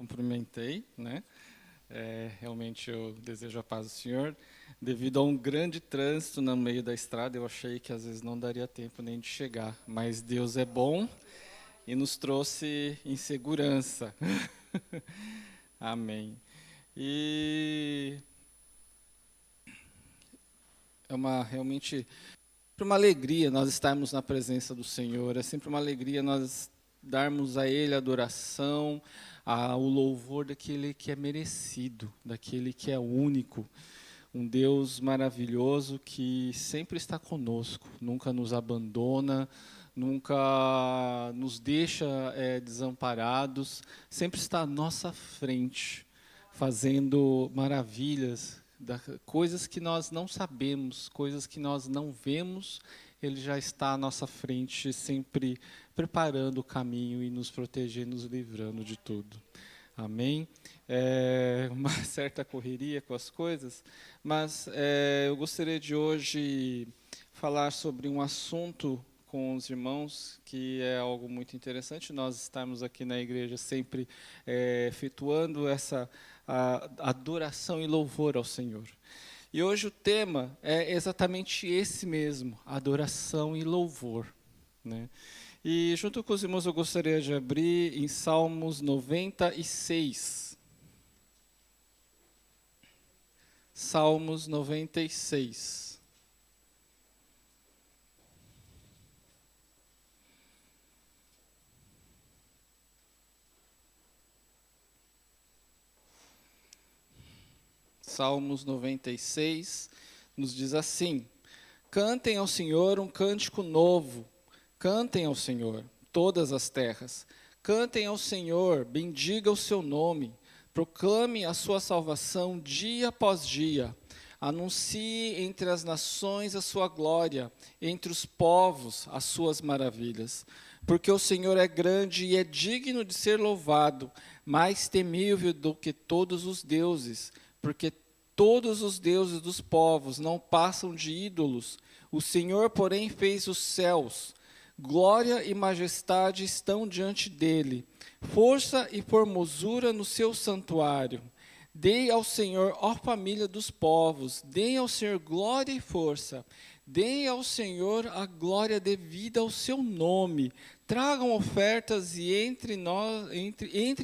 cumprimentei, né? Realmente eu desejo a paz do Senhor. Devido a um grande trânsito no meio da estrada, eu achei que às vezes não daria tempo nem de chegar. Mas Deus é bom e nos trouxe em segurança. Amém. E é realmente uma alegria nós estarmos na presença do Senhor. É sempre uma alegria nós darmos a Ele a adoração, o louvor daquele que é merecido, daquele que é único. Um Deus maravilhoso que sempre está conosco, nunca nos abandona, nunca nos deixa desamparados, sempre está à nossa frente, fazendo maravilhas, coisas que nós não sabemos, coisas que nós não vemos, Ele já está à nossa frente, sempre preparando o caminho e nos protegendo, nos livrando de tudo. Amém? Uma certa correria com as coisas, mas eu gostaria de hoje falar sobre um assunto com os irmãos, que é algo muito interessante. Nós estamos aqui na igreja sempre efetuando essa adoração e louvor ao Senhor. E hoje o tema é exatamente esse mesmo, adoração e louvor, né? E junto com os irmãos eu gostaria de abrir em Salmos 96. Salmos 96. Salmos 96 nos diz assim: Cantem ao Senhor um cântico novo. Cantem ao Senhor, todas as terras. Cantem ao Senhor, bendiga o seu nome. Proclame a sua salvação dia após dia. Anuncie entre as nações a sua glória, entre os povos as suas maravilhas. Porque o Senhor é grande e é digno de ser louvado, mais temível do que todos os deuses. Porque todos os deuses dos povos não passam de ídolos. O Senhor, porém, fez os céus. Glória e majestade estão diante dele, força e formosura no seu santuário. Dei ao Senhor, ó família dos povos, deem ao Senhor glória e força. Deem ao Senhor a glória devida ao seu nome. Tragam ofertas e entre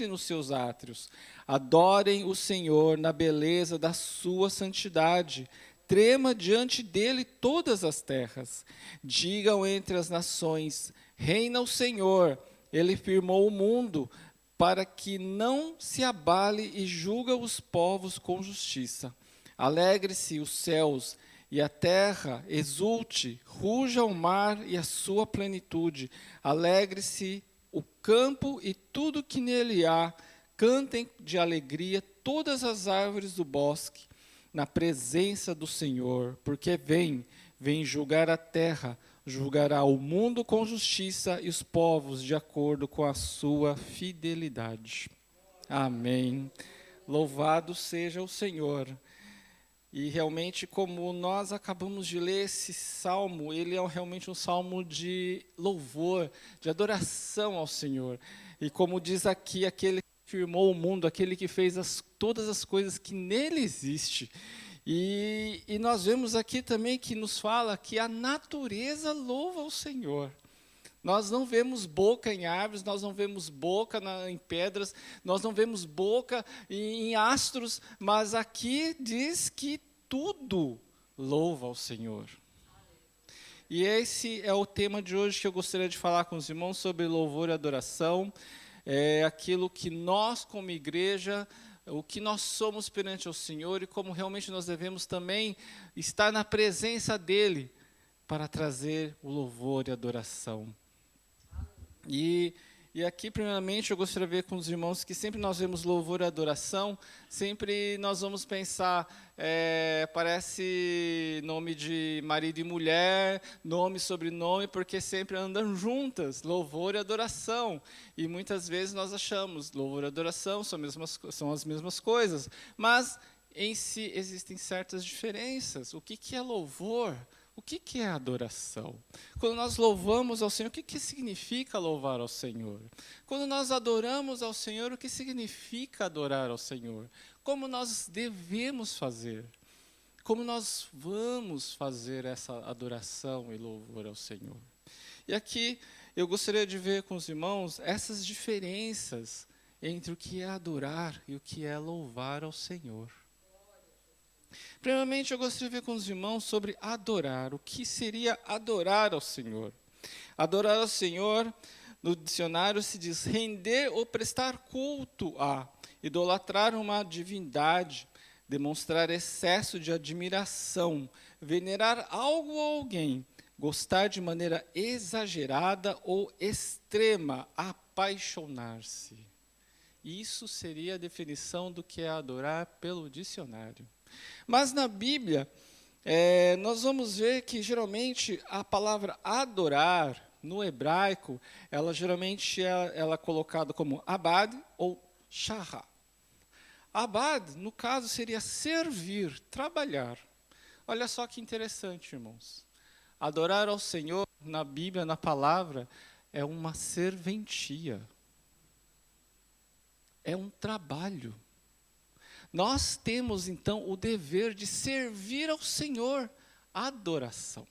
nos seus átrios. Adorem o Senhor na beleza da sua santidade. Trema diante dele todas as terras. Digam entre as nações: reina o Senhor. Ele firmou o mundo para que não se abale e julga os povos com justiça. Alegre-se os céus e a terra exulte, ruja o mar e a sua plenitude. Alegre-se o campo e tudo que nele há. Cantem de alegria todas as árvores do bosque na presença do Senhor, porque vem julgar a terra, julgará o mundo com justiça e os povos de acordo com a sua fidelidade. Amém. Louvado seja o Senhor. E realmente, como nós acabamos de ler esse salmo, ele é realmente um salmo de louvor, de adoração ao Senhor. E como diz aqui, aquele firmou o mundo, aquele que fez todas as coisas que nele existe. E nós vemos aqui também que nos fala que a natureza louva o Senhor. Nós não vemos boca em árvores, nós não vemos boca em pedras, nós não vemos boca em astros, mas aqui diz que tudo louva ao Senhor. E esse é o tema de hoje que eu gostaria de falar com os irmãos sobre louvor e adoração. É aquilo que nós, como igreja, o que nós somos perante o Senhor e como realmente nós devemos também estar na presença dEle para trazer o louvor e a adoração. E aqui, primeiramente, eu gostaria de ver com os irmãos que sempre nós vemos louvor e adoração, sempre nós vamos pensar, parece nome de marido e mulher, nome e sobrenome, porque sempre andam juntas, louvor e adoração. E muitas vezes nós achamos, louvor e adoração são as mesmas coisas, mas em si existem certas diferenças. O que é louvor? O que é adoração? Quando nós louvamos ao Senhor, o que significa louvar ao Senhor? Quando nós adoramos ao Senhor, o que significa adorar ao Senhor? Como nós devemos fazer? Como nós vamos fazer essa adoração e louvor ao Senhor? E aqui eu gostaria de ver com os irmãos essas diferenças entre o que é adorar e o que é louvar ao Senhor. Primeiramente, eu gostaria de ver com os irmãos sobre adorar. O que seria adorar ao Senhor? Adorar ao Senhor, no dicionário se diz render ou prestar culto a, idolatrar uma divindade, demonstrar excesso de admiração, venerar algo ou alguém, gostar de maneira exagerada ou extrema, apaixonar-se. Isso seria a definição do que é adorar pelo dicionário. Mas na Bíblia, nós vamos ver que geralmente a palavra adorar, no hebraico, ela geralmente ela é colocada como abad ou shahá. Abad, no caso, seria servir, trabalhar. Olha só que interessante, irmãos. Adorar ao Senhor, na Bíblia, na palavra, é uma serventia. É um trabalho. Nós temos, então, o dever de servir ao Senhor, adoração.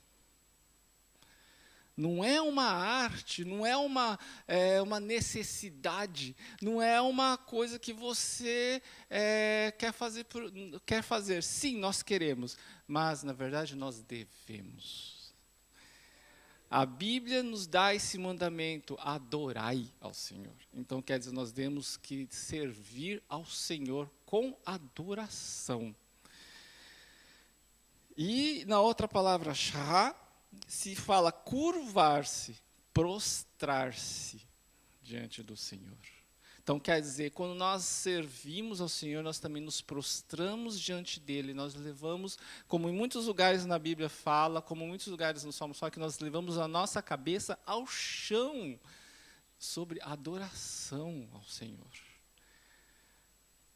Não é uma arte, não é uma necessidade, não é uma coisa que você quer fazer. Sim, nós queremos, mas, na verdade, nós devemos. A Bíblia nos dá esse mandamento, adorai ao Senhor. Então, quer dizer, nós temos que servir ao Senhor com adoração. E na outra palavra, shah, se fala curvar-se, prostrar-se diante do Senhor. Então, quer dizer, quando nós servimos ao Senhor, nós também nos prostramos diante dEle, nós levamos, como em muitos lugares na Bíblia fala, como em muitos lugares no Salmo fala, que nós levamos a nossa cabeça ao chão, sobre adoração ao Senhor.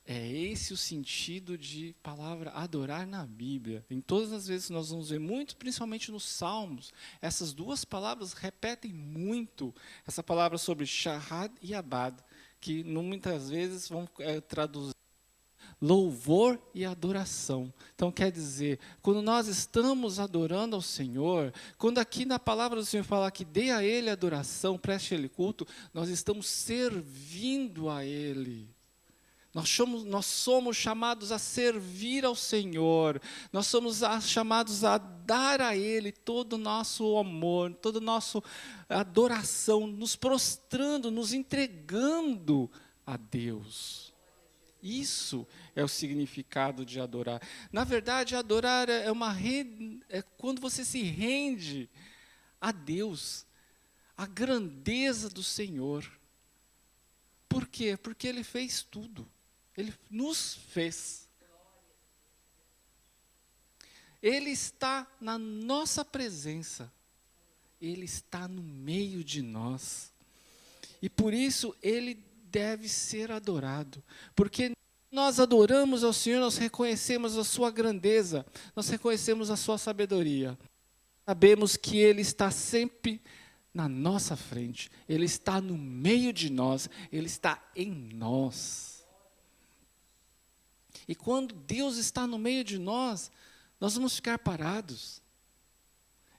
É esse o sentido de palavra adorar na Bíblia. Em todas as vezes nós vamos ver muito, principalmente nos Salmos, essas duas palavras repetem muito, essa palavra sobre shahad e abad, que muitas vezes vão traduzir louvor e adoração. Então quer dizer, quando nós estamos adorando ao Senhor, quando aqui na palavra do Senhor fala que dê a Ele adoração, preste a Ele culto, nós estamos servindo a Ele. Nós somos chamados a servir ao Senhor, nós somos chamados a dar a Ele todo o nosso amor, toda a nossa adoração, nos prostrando, nos entregando a Deus. Isso é o significado de adorar. Na verdade, adorar é quando você se rende a Deus, a grandeza do Senhor. Por quê? Porque Ele fez tudo. Ele nos fez. Ele está na nossa presença. Ele está no meio de nós. E por isso Ele deve ser adorado. Porque nós adoramos ao Senhor, nós reconhecemos a sua grandeza, nós reconhecemos a sua sabedoria. Sabemos que Ele está sempre na nossa frente. Ele está no meio de nós. Ele está em nós. E quando Deus está no meio de nós, nós vamos ficar parados.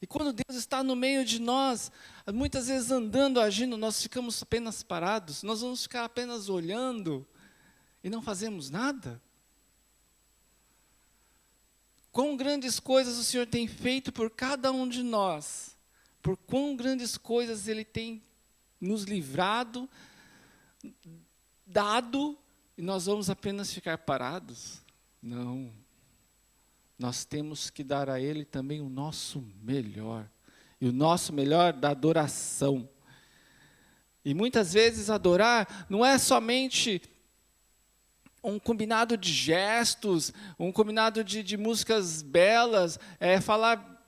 E quando Deus está no meio de nós, muitas vezes andando, agindo, nós ficamos apenas parados, nós vamos ficar apenas olhando e não fazemos nada. Quão grandes coisas o Senhor tem feito por cada um de nós, por quão grandes coisas Ele tem nos livrado, dado, e nós vamos apenas ficar parados? Não. Nós temos que dar a Ele também o nosso melhor. E o nosso melhor da adoração. E muitas vezes adorar não é somente um combinado de gestos, um combinado de músicas belas, falar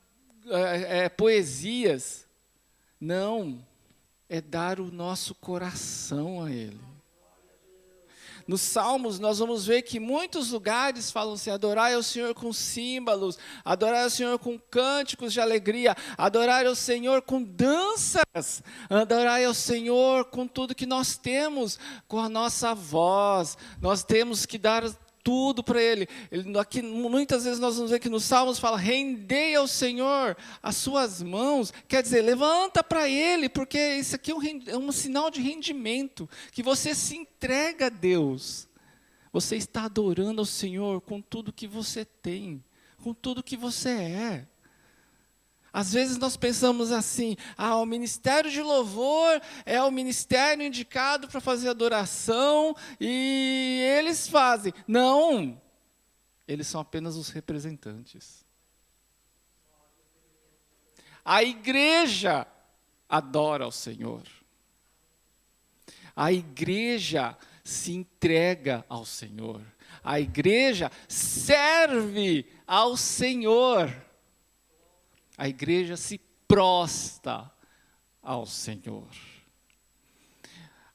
poesias. Não. É dar o nosso coração a Ele. Nos Salmos, nós vamos ver que muitos lugares falam assim, adorai ao Senhor com símbolos, adorai ao Senhor com cânticos de alegria, adorai ao Senhor com danças, adorai ao Senhor com tudo que nós temos, com a nossa voz. Nós temos que dar tudo para Ele. Aqui, muitas vezes nós vamos ver que nos Salmos fala, rendei ao Senhor as suas mãos, quer dizer, levanta para Ele, porque isso aqui é um sinal de rendimento, que você se entrega a Deus. Você está adorando ao Senhor com tudo que você tem, com tudo que você é. Às vezes nós pensamos assim, o ministério de louvor é o ministério indicado para fazer adoração e eles fazem. Não, eles são apenas os representantes. A igreja adora ao Senhor. A igreja se entrega ao Senhor. A igreja serve ao Senhor. A igreja se prostra ao Senhor.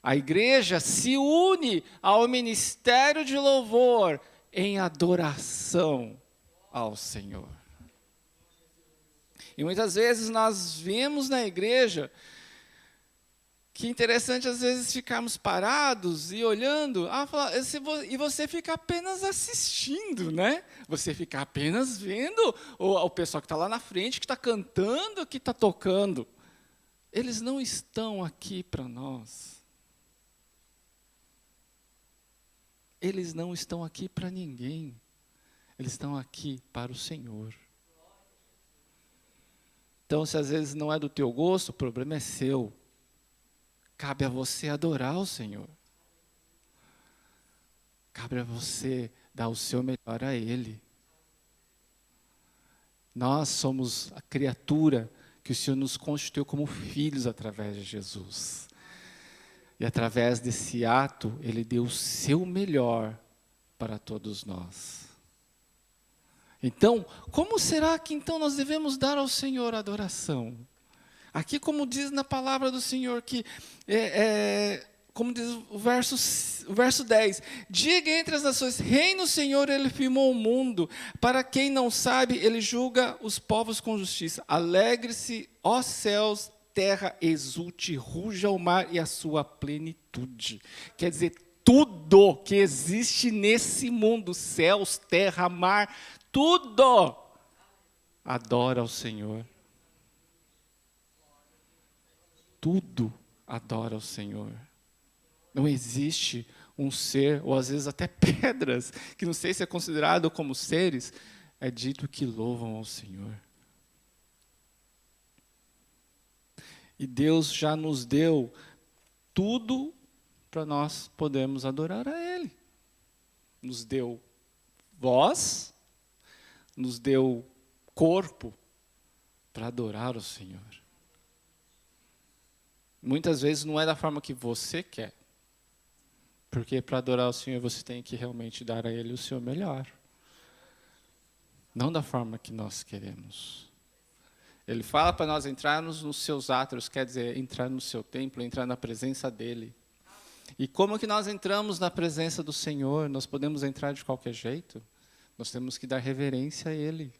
A igreja se une ao ministério de louvor em adoração ao Senhor. E muitas vezes nós vemos na igreja que é interessante às vezes ficarmos parados e olhando, e você fica apenas assistindo, né? Você fica apenas vendo o pessoal que está lá na frente, que está cantando, que está tocando. Eles não estão aqui para nós. Eles não estão aqui para ninguém. Eles estão aqui para o Senhor. Então, se às vezes não é do teu gosto, o problema é seu. Cabe a você adorar o Senhor. Cabe a você dar o seu melhor a Ele. Nós somos a criatura que o Senhor nos constituiu como filhos através de Jesus. E através desse ato, Ele deu o seu melhor para todos nós. Então, como será que então nós devemos dar ao Senhor adoração? Aqui, como diz na palavra do Senhor, que como diz o verso 10, diga entre as nações, reina o Senhor, Ele firmou o mundo, para quem não sabe, Ele julga os povos com justiça. Alegre-se, ó céus, terra, exulte, ruja o mar e a sua plenitude. Quer dizer, tudo que existe nesse mundo, céus, terra, mar, tudo, adora ao Senhor. Tudo adora ao Senhor. Não existe um ser, ou às vezes até pedras, que não sei se é considerado como seres, é dito que louvam ao Senhor. E Deus já nos deu tudo para nós podermos adorar a Ele. Nos deu voz, nos deu corpo para adorar o Senhor. Muitas vezes não é da forma que você quer. Porque para adorar o Senhor você tem que realmente dar a Ele o seu melhor. Não da forma que nós queremos. Ele fala para nós entrarmos nos seus átrios, quer dizer, entrar no seu templo, entrar na presença dEle. E como que nós entramos na presença do Senhor? Nós podemos entrar de qualquer jeito? Nós temos que dar reverência a Ele.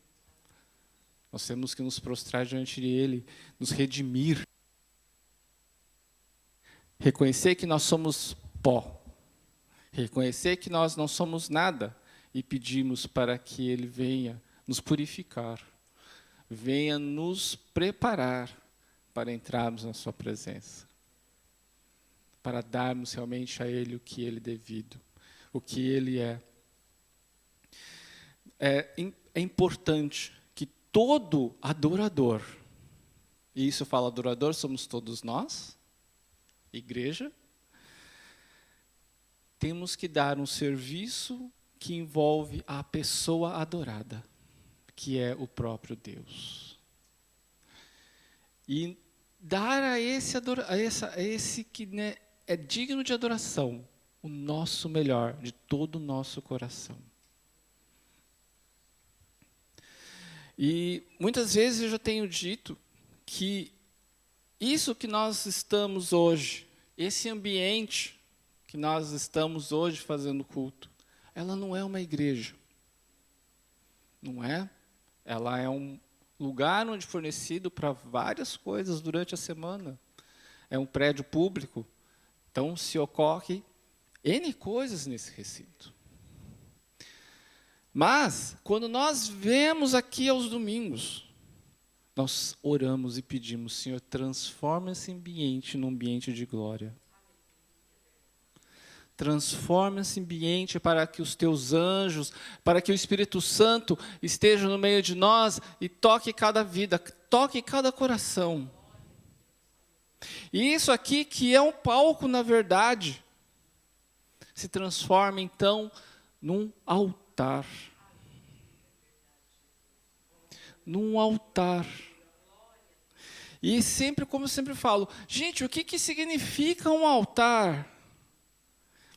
Nós temos que nos prostrar diante dEle, nos redimir. Reconhecer que nós somos pó. Reconhecer que nós não somos nada. E pedimos para que Ele venha nos purificar. Venha nos preparar para entrarmos na sua presença. Para darmos realmente a Ele o que Ele é devido. O que Ele é. É importante que todo adorador, e isso fala adorador, somos todos nós, igreja, temos que dar um serviço que envolve a pessoa adorada, que é o próprio Deus. E dar a esse que, né, é digno de adoração, o nosso melhor, de todo o nosso coração. E muitas vezes eu já tenho dito que isso que nós estamos hoje, esse ambiente que nós estamos hoje fazendo culto, ela não é uma igreja. Não é? Ela é um lugar onde é fornecido para várias coisas durante a semana. É um prédio público. Então, se ocorre N coisas nesse recinto. Mas, quando nós vemos aqui aos domingos, nós oramos e pedimos, Senhor, transforma esse ambiente num ambiente de glória. Transforma esse ambiente para que os teus anjos, para que o Espírito Santo esteja no meio de nós e toque cada vida, toque cada coração. E isso aqui, que é um palco, na verdade, se transforma, então, num altar. Num altar. E sempre, como eu sempre falo, gente, o que significa um altar?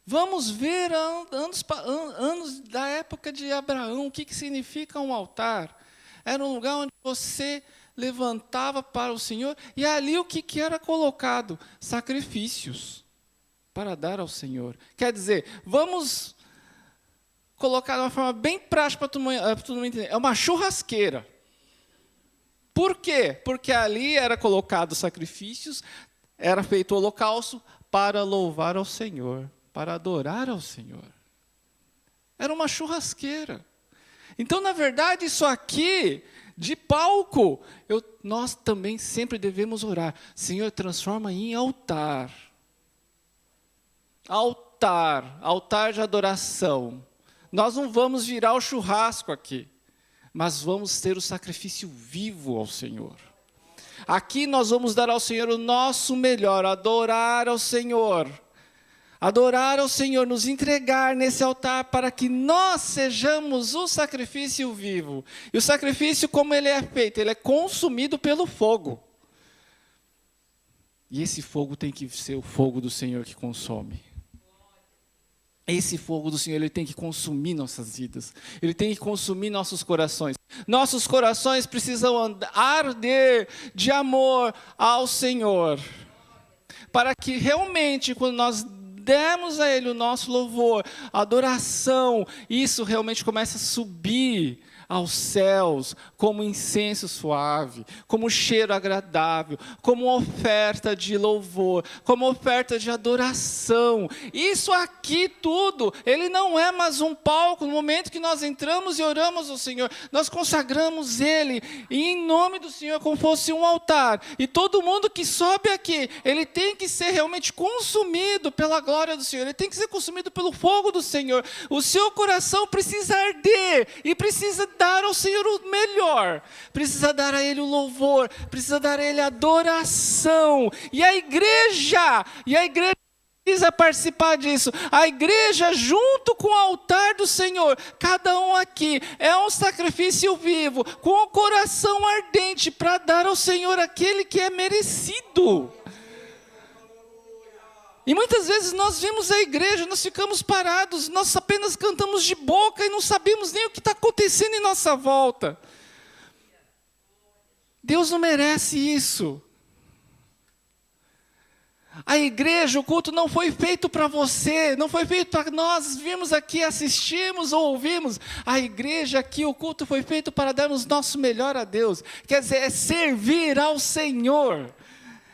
Vamos ver anos da época de Abraão, o que significa um altar? Era um lugar onde você levantava para o Senhor, e ali o que era colocado? Sacrifícios para dar ao Senhor. Quer dizer, vamos colocar de uma forma bem prática para todo mundo entender. É uma churrasqueira. Por quê? Porque ali era colocado sacrifícios, era feito o holocausto para louvar ao Senhor, para adorar ao Senhor. Era uma churrasqueira. Então, na verdade, isso aqui, de palco, nós também sempre devemos orar. Senhor, transforma em altar. Altar de adoração. Nós não vamos virar o churrasco aqui, mas vamos ter o sacrifício vivo ao Senhor. Aqui nós vamos dar ao Senhor o nosso melhor, adorar ao Senhor. Adorar ao Senhor, nos entregar nesse altar para que nós sejamos o sacrifício vivo. E o sacrifício, como ele é feito? Ele é consumido pelo fogo. E esse fogo tem que ser o fogo do Senhor que consome. Esse fogo do Senhor, ele tem que consumir nossas vidas. Ele tem que consumir nossos corações. Nossos corações precisam arder de amor ao Senhor. Para que realmente, quando nós demos a Ele o nosso louvor, adoração, isso realmente começa a subir aos céus, como incenso suave, como cheiro agradável, como oferta de louvor, como oferta de adoração. Isso aqui tudo, ele não é mais um palco. No momento que nós entramos e oramos ao Senhor, nós consagramos Ele, e em nome do Senhor, como fosse um altar. E todo mundo que sobe aqui, ele tem que ser realmente consumido pela glória do Senhor, ele tem que ser consumido pelo fogo do Senhor. O seu coração precisa arder, e precisa dar ao Senhor o melhor, precisa dar a Ele o louvor, precisa dar a Ele a adoração, e a igreja precisa participar disso. A igreja, junto com o altar do Senhor, cada um aqui é um sacrifício vivo, com o coração ardente, para dar ao Senhor aquele que é merecido. E muitas vezes nós vemos a igreja, nós ficamos parados, nós apenas cantamos de boca e não sabemos nem o que está acontecendo em nossa volta. Deus não merece isso. A igreja, o culto não foi feito para você, não foi feito para nós virmos aqui, assistirmos ou ouvirmos. A igreja aqui, o culto foi feito para darmos nosso melhor a Deus. Quer dizer, é servir ao Senhor.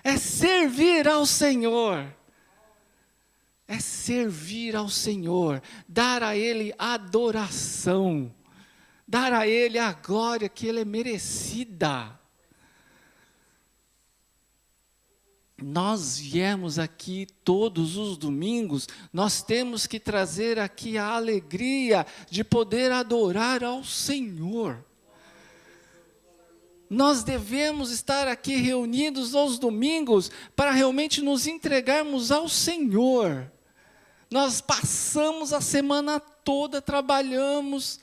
É servir ao Senhor. É servir ao Senhor, dar a Ele adoração, dar a Ele a glória que Ele é merecida. Nós viemos aqui todos os domingos, nós temos que trazer aqui a alegria de poder adorar ao Senhor. Nós devemos estar aqui reunidos aos domingos para realmente nos entregarmos ao Senhor. Nós passamos a semana toda, trabalhamos,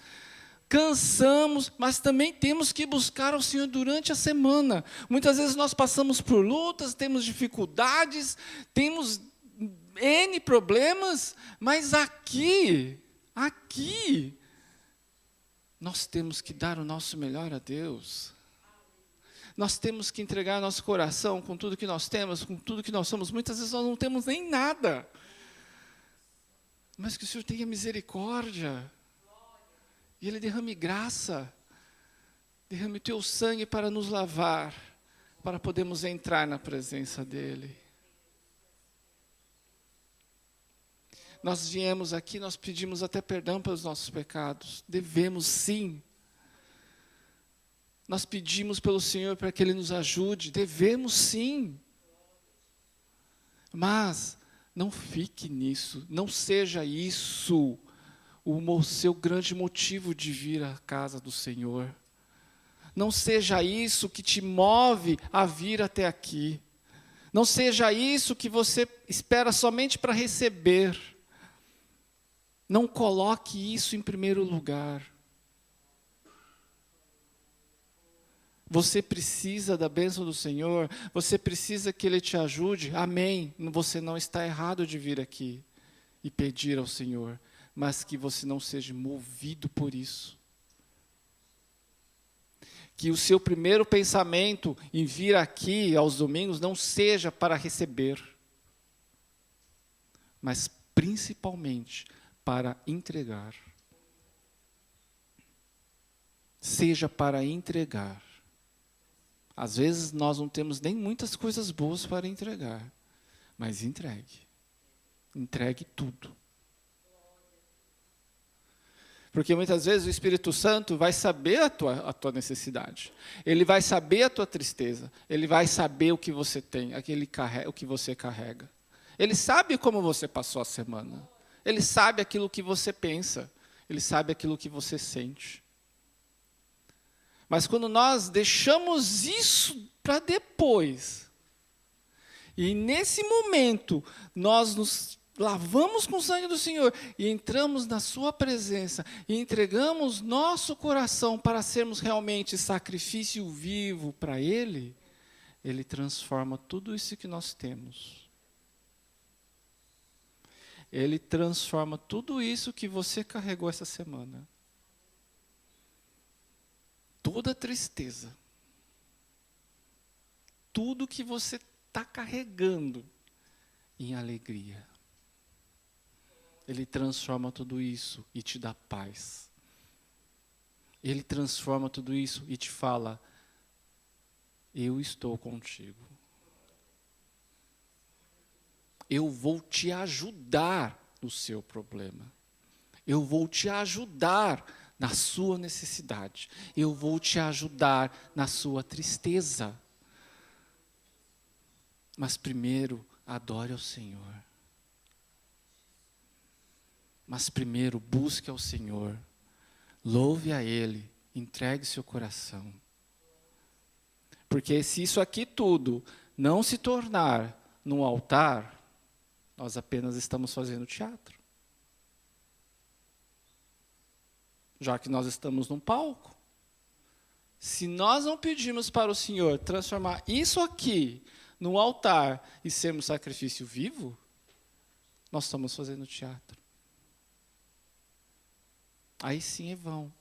cansamos, mas também temos que buscar ao Senhor durante a semana. Muitas vezes nós passamos por lutas, temos dificuldades, temos N problemas, mas aqui, nós temos que dar o nosso melhor a Deus. Nós temos que entregar nosso coração com tudo que nós temos, com tudo que nós somos. Muitas vezes nós não temos nem nada. mas que o Senhor tenha misericórdia. E Ele derrame graça, derrame o teu sangue para nos lavar, para podermos entrar na presença dEle. Nós viemos aqui, nós pedimos até perdão pelos nossos pecados. Devemos sim. Nós pedimos pelo Senhor para que Ele nos ajude. Devemos sim. Mas não fique nisso. Não seja isso o seu grande motivo de vir à casa do Senhor. Não seja isso que te move a vir até aqui. Não seja isso que você espera somente para receber. Não coloque isso em primeiro lugar. Você precisa da bênção do Senhor, você precisa que Ele te ajude, amém. Você não está errado de vir aqui e pedir ao Senhor, mas que você não seja movido por isso. Que o seu primeiro pensamento em vir aqui aos domingos não seja para receber, mas principalmente para entregar. Seja para entregar. Às vezes nós não temos nem muitas coisas boas para entregar, mas entregue. Entregue tudo. Porque muitas vezes o Espírito Santo vai saber a tua necessidade. Ele vai saber a tua tristeza. Ele vai saber o que você tem, o que você carrega. Ele sabe como você passou a semana. Ele sabe aquilo que você pensa. Ele sabe aquilo que você sente. Mas quando nós deixamos isso para depois, e nesse momento nós nos lavamos com o sangue do Senhor e entramos na sua presença e entregamos nosso coração para sermos realmente sacrifício vivo para Ele, Ele transforma tudo isso que nós temos. Ele transforma tudo isso que você carregou essa semana. Toda tristeza. Tudo que você está carregando em alegria. Ele transforma tudo isso e te dá paz. Ele transforma tudo isso e te fala: eu estou contigo. Eu vou te ajudar no seu problema. Eu vou te ajudar na sua necessidade. Eu vou te ajudar na sua tristeza. Mas primeiro, adore ao Senhor. Mas primeiro, busque ao Senhor. Louve a Ele. Entregue seu coração. Porque se isso aqui tudo não se tornar num altar, nós apenas estamos fazendo teatro. Já que nós estamos num palco. Se nós não pedirmos para o Senhor transformar isso aqui num altar e sermos sacrifício vivo, nós estamos fazendo teatro. Aí sim é vão.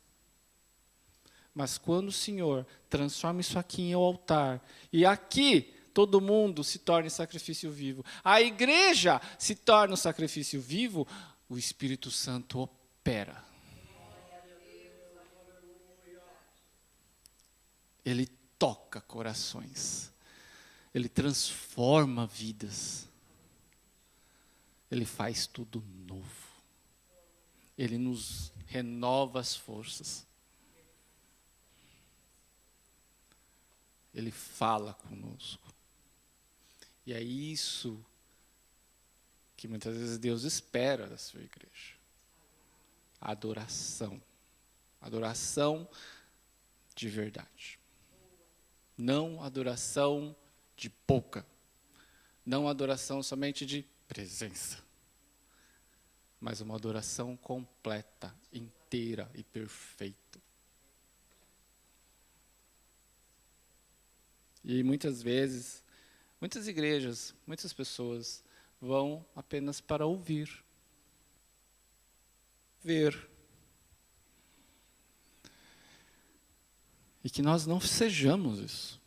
Mas quando o Senhor transforma isso aqui em altar, e aqui todo mundo se torna sacrifício vivo, a igreja se torna um sacrifício vivo, o Espírito Santo opera. Ele toca corações. Ele transforma vidas. Ele faz tudo novo. Ele nos renova as forças. Ele fala conosco. E é isso que muitas vezes Deus espera da sua igreja. A adoração. Adoração de verdade. Não adoração de pouca. Não adoração somente de presença. Mas uma adoração completa, inteira e perfeita. E muitas vezes, muitas igrejas, muitas pessoas vão apenas para ouvir, ver. E que nós não sejamos isso.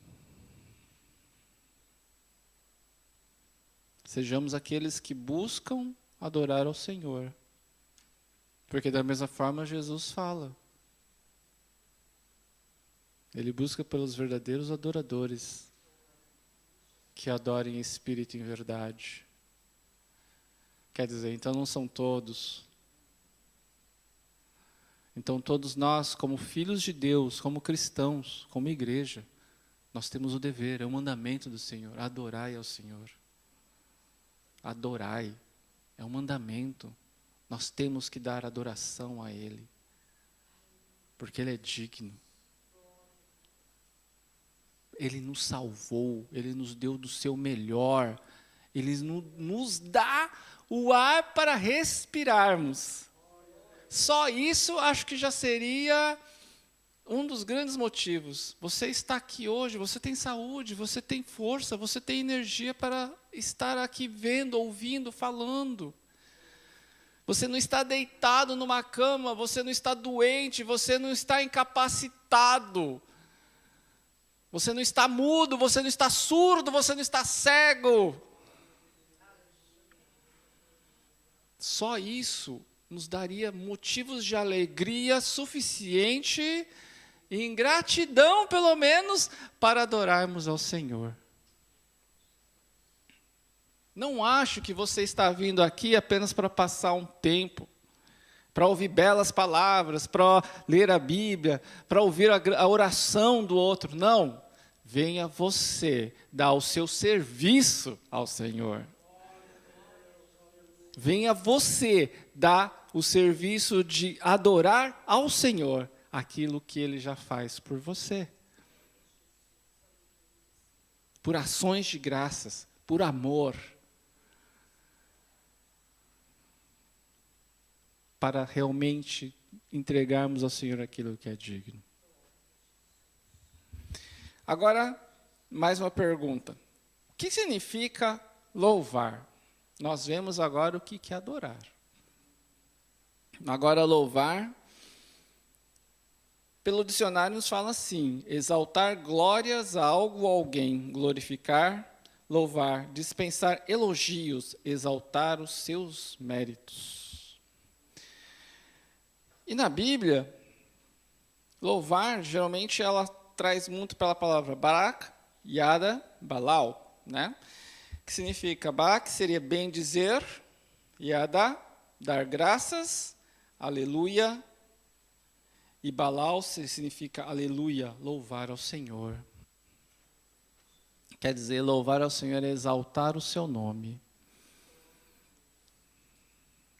Sejamos aqueles que buscam adorar ao Senhor Porque da mesma forma Jesus fala. Ele busca pelos verdadeiros adoradores, que adorem em espírito e em verdade. Quer dizer, então não são todos. Então todos nós, como filhos de Deus, como cristãos, como igreja, nós temos o dever, é o mandamento do Senhor, adorai ao Senhor. Adorai, é um mandamento. Nós temos que dar adoração a Ele, porque Ele é digno. Ele nos salvou, Ele nos deu do seu melhor, Ele nos dá o ar para respirarmos. Só isso acho que já seria um dos grandes motivos. Você está aqui hoje, você tem saúde, você tem força, você tem energia para estar aqui vendo, ouvindo, falando. Você não está deitado numa cama, você não está doente, você não está incapacitado. Você não está mudo, você não está surdo, você não está cego. Só isso nos daria motivos de alegria suficiente e em gratidão, pelo menos, para adorarmos ao Senhor. Não acho que você está vindo aqui apenas para passar um tempo, para ouvir belas palavras, para ler a Bíblia, para ouvir a oração do outro. Não. Venha você dar o seu serviço ao Senhor. Venha você dar o serviço de adorar ao Senhor aquilo que Ele já faz por você. Por ações de graças, por amor. Para realmente entregarmos ao Senhor aquilo que é digno. Agora, mais uma pergunta. O que significa louvar? Nós vemos agora o que é adorar. Agora, louvar, pelo dicionário nos fala assim: exaltar glórias a algo ou alguém, glorificar, louvar, dispensar elogios, exaltar os seus méritos. E na Bíblia, louvar, geralmente ela traz muito pela palavra barak, yada, balal, né? Que significa, barak seria bem dizer, yada, dar graças, aleluia, e balal significa aleluia, louvar ao Senhor. Quer dizer, louvar ao Senhor é exaltar o seu nome.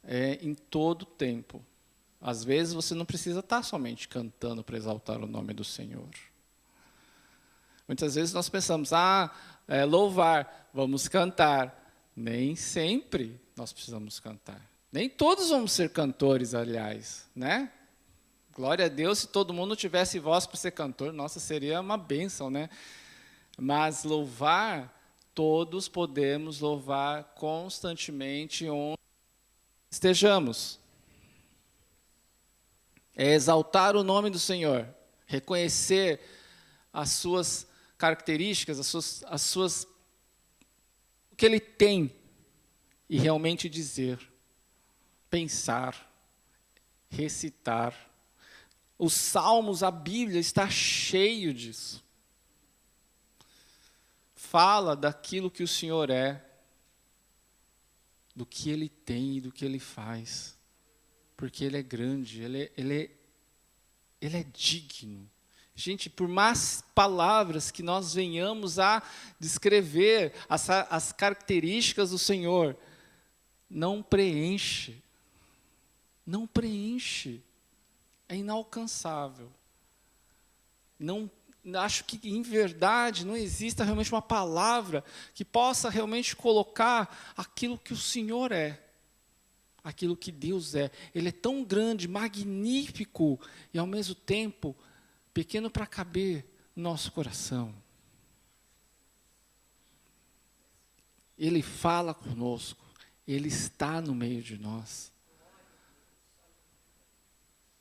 É em todo tempo. Às vezes você não precisa estar somente cantando para exaltar o nome do Senhor. Muitas vezes nós pensamos, louvar, vamos cantar. Nem sempre nós precisamos cantar. Nem todos vamos ser cantores, aliás, né? Glória a Deus, se todo mundo tivesse voz para ser cantor, nossa, seria uma bênção, né? Mas louvar, todos podemos louvar constantemente onde estejamos. É exaltar o nome do Senhor, reconhecer as suas características, o que Ele tem, e realmente dizer, pensar, recitar. Os Salmos, a Bíblia está cheio disso. Fala daquilo que o Senhor é, do que Ele tem e do que Ele faz. Porque Ele é grande, Ele é digno. Gente, por mais palavras que nós venhamos a descrever as características do Senhor, não preenche. Não preenche. É inalcançável. Não, acho que, em verdade, não exista realmente uma palavra que possa realmente colocar aquilo que o Senhor é. Aquilo que Deus é. Ele é tão grande, magnífico e, ao mesmo tempo, pequeno para caber no nosso coração. Ele fala conosco. Ele está no meio de nós.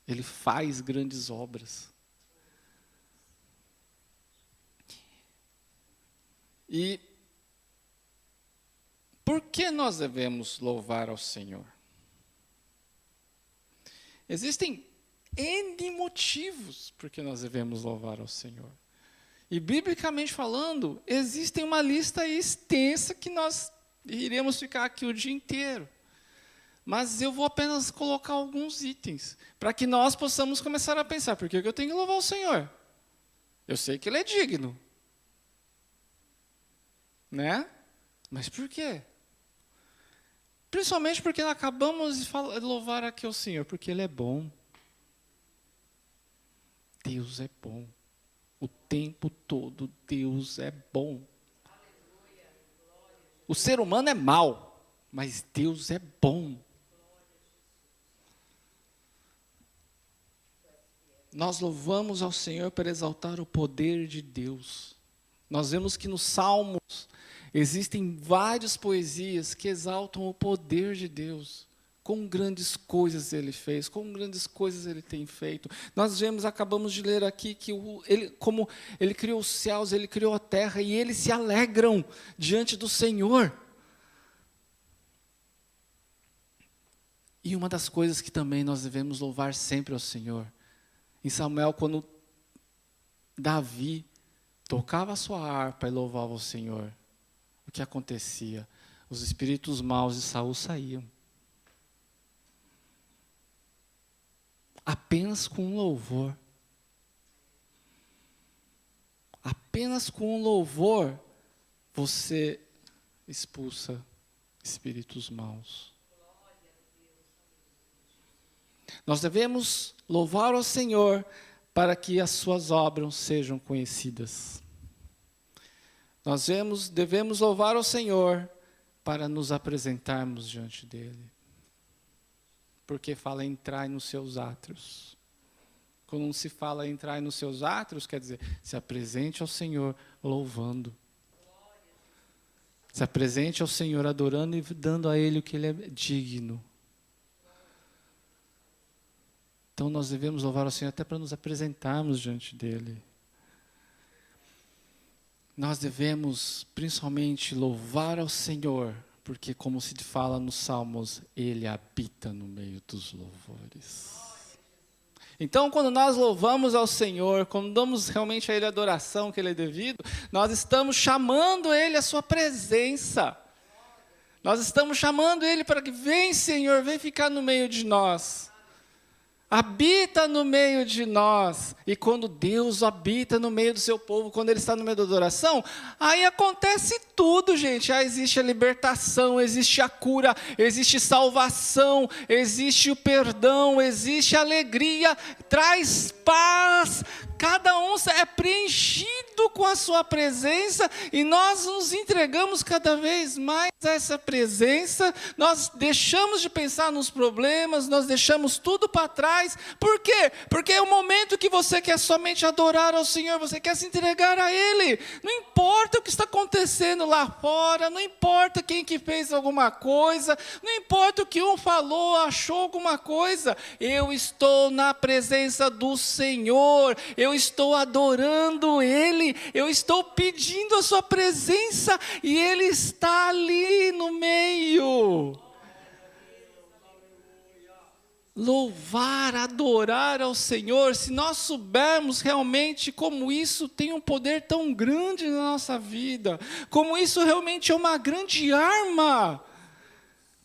Ele faz grandes obras. E por que nós devemos louvar ao Senhor? Existem N motivos por que nós devemos louvar ao Senhor. E, biblicamente falando, existe uma lista extensa que nós iremos ficar aqui o dia inteiro. Mas eu vou apenas colocar alguns itens, para que nós possamos começar a pensar, por que eu tenho que louvar o Senhor? Eu sei que Ele é digno. Né? Mas por quê? Principalmente porque acabamos de louvar aqui ao Senhor, porque Ele é bom. Deus é bom. O tempo todo Deus é bom. O ser humano é mau, mas Deus é bom. Nós louvamos ao Senhor para exaltar o poder de Deus. Nós vemos que nos Salmos existem várias poesias que exaltam o poder de Deus. Quão grandes coisas Ele fez, quão grandes coisas Ele tem feito. Nós acabamos de ler aqui que como Ele criou os céus, Ele criou a terra e eles se alegram diante do Senhor. E uma das coisas que também nós devemos louvar sempre ao Senhor. Em Samuel, quando Davi tocava a sua harpa e louvava o Senhor, o que acontecia? Os espíritos maus de Saul saíam. Apenas com um louvor. Apenas com um louvor, você expulsa espíritos maus. Nós devemos louvar ao Senhor para que as suas obras sejam conhecidas. Nós devemos louvar ao Senhor para nos apresentarmos diante dEle. Porque fala entrar nos seus átrios. Quando se fala entrar nos seus átrios, quer dizer, se apresente ao Senhor louvando. Se apresente ao Senhor adorando e dando a Ele o que Ele é digno. Então nós devemos louvar ao Senhor até para nos apresentarmos diante dEle. Nós devemos principalmente louvar ao Senhor, porque como se fala nos Salmos, Ele habita no meio dos louvores. Então quando nós louvamos ao Senhor, quando damos realmente a Ele a adoração que Ele é devido, nós estamos chamando Ele à sua presença. Nós estamos chamando Ele para que vem, Senhor, vem ficar no meio de nós. Habita no meio de nós. E quando Deus habita no meio do seu povo, quando Ele está no meio da adoração, aí acontece tudo, gente. Aí existe a libertação, existe a cura, existe salvação, existe o perdão, existe a alegria, traz paz. Cada um é preenchido com a sua presença e nós nos entregamos cada vez mais a essa presença. Nós deixamos de pensar nos problemas, nós deixamos tudo para trás. Por quê? Porque é o momento que você quer somente adorar ao Senhor, você quer se entregar a Ele. Não importa o que está acontecendo lá fora, não importa quem que fez alguma coisa, não importa o que um falou, achou alguma coisa. Eu estou na presença do Senhor, eu estou adorando Ele, eu estou pedindo a sua presença e Ele está ali no meio. Louvar, adorar ao Senhor, se nós soubermos realmente como isso tem um poder tão grande na nossa vida, como isso realmente é uma grande arma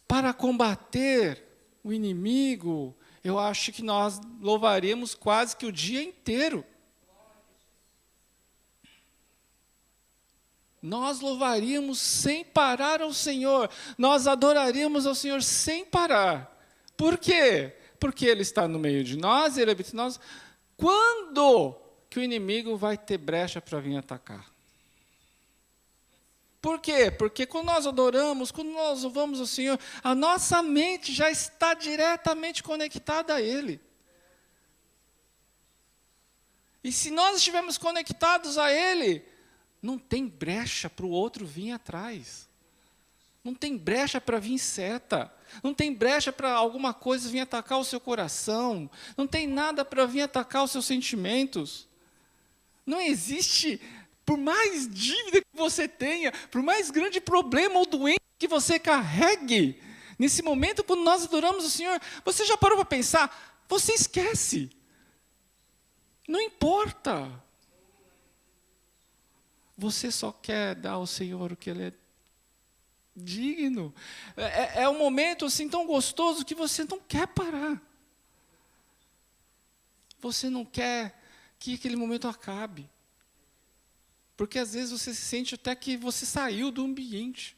para combater o inimigo, eu acho que nós louvaremos quase que o dia inteiro. Nós louvaríamos sem parar ao Senhor, nós adoraríamos ao Senhor sem parar. Por quê? Porque Ele está no meio de nós, Ele habita em nós. Quando que o inimigo vai ter brecha para vir atacar? Por quê? Porque quando nós adoramos, quando nós louvamos ao Senhor, a nossa mente já está diretamente conectada a Ele. E se nós estivermos conectados a Ele, não tem brecha para o outro vir atrás. Não tem brecha para vir seta. Não tem brecha para alguma coisa vir atacar o seu coração. Não tem nada para vir atacar os seus sentimentos. Não existe, por mais dívida que você tenha, por mais grande problema ou doença que você carregue, nesse momento, quando nós adoramos o Senhor, você já parou para pensar, você esquece. Não importa. Você só quer dar ao Senhor o que Ele é digno. É um momento assim tão gostoso que você não quer parar. Você não quer que aquele momento acabe. Porque às vezes você se sente até que você saiu do ambiente.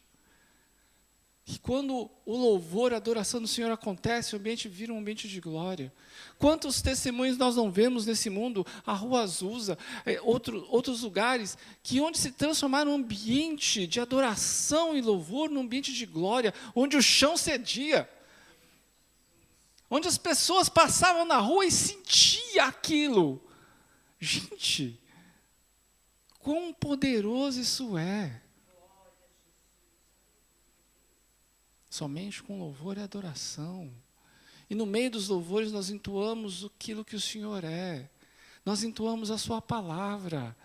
E quando o louvor, a adoração do Senhor acontece, o ambiente vira um ambiente de glória. Quantos testemunhos nós não vemos nesse mundo, a Rua Azusa, outros lugares, que onde se transformaram um ambiente de adoração e louvor, num ambiente de glória, onde o chão cedia, onde as pessoas passavam na rua e sentiam aquilo. Gente, quão poderoso isso é! Somente com louvor e adoração. E no meio dos louvores nós entoamos aquilo que o Senhor é. Nós entoamos a sua palavra.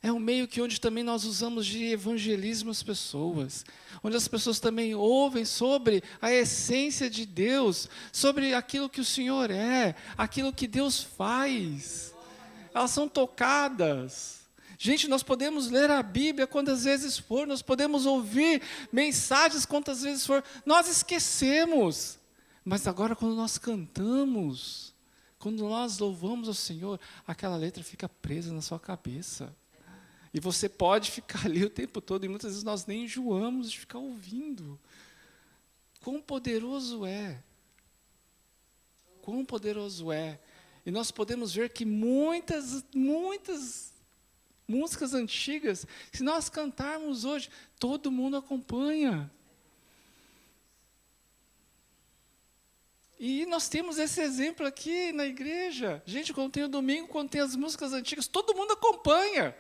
É um meio que onde também nós usamos de evangelismo às pessoas. Onde as pessoas também ouvem sobre a essência de Deus, sobre aquilo que o Senhor é, aquilo que Deus faz. Elas são tocadas. Gente, nós podemos ler a Bíblia quantas vezes for, nós podemos ouvir mensagens quantas vezes for, nós esquecemos. Mas agora quando nós cantamos, quando nós louvamos ao Senhor, aquela letra fica presa na sua cabeça. E você pode ficar ali o tempo todo, e muitas vezes nós nem enjoamos de ficar ouvindo. Quão poderoso é! Quão poderoso é! E nós podemos ver que muitas músicas antigas, se nós cantarmos hoje, todo mundo acompanha. E nós temos esse exemplo aqui na igreja. Gente, quando tem o domingo, quando tem as músicas antigas, todo mundo acompanha.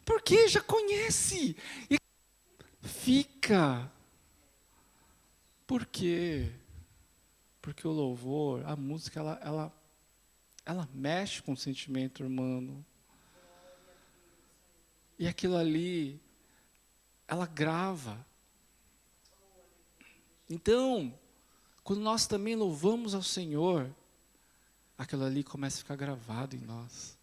Porque já conhece. E fica. Por quê? Porque o louvor, a música, ela mexe com o sentimento humano. E aquilo ali, ela grava. Então, quando nós também louvamos ao Senhor, aquilo ali começa a ficar gravado em nós.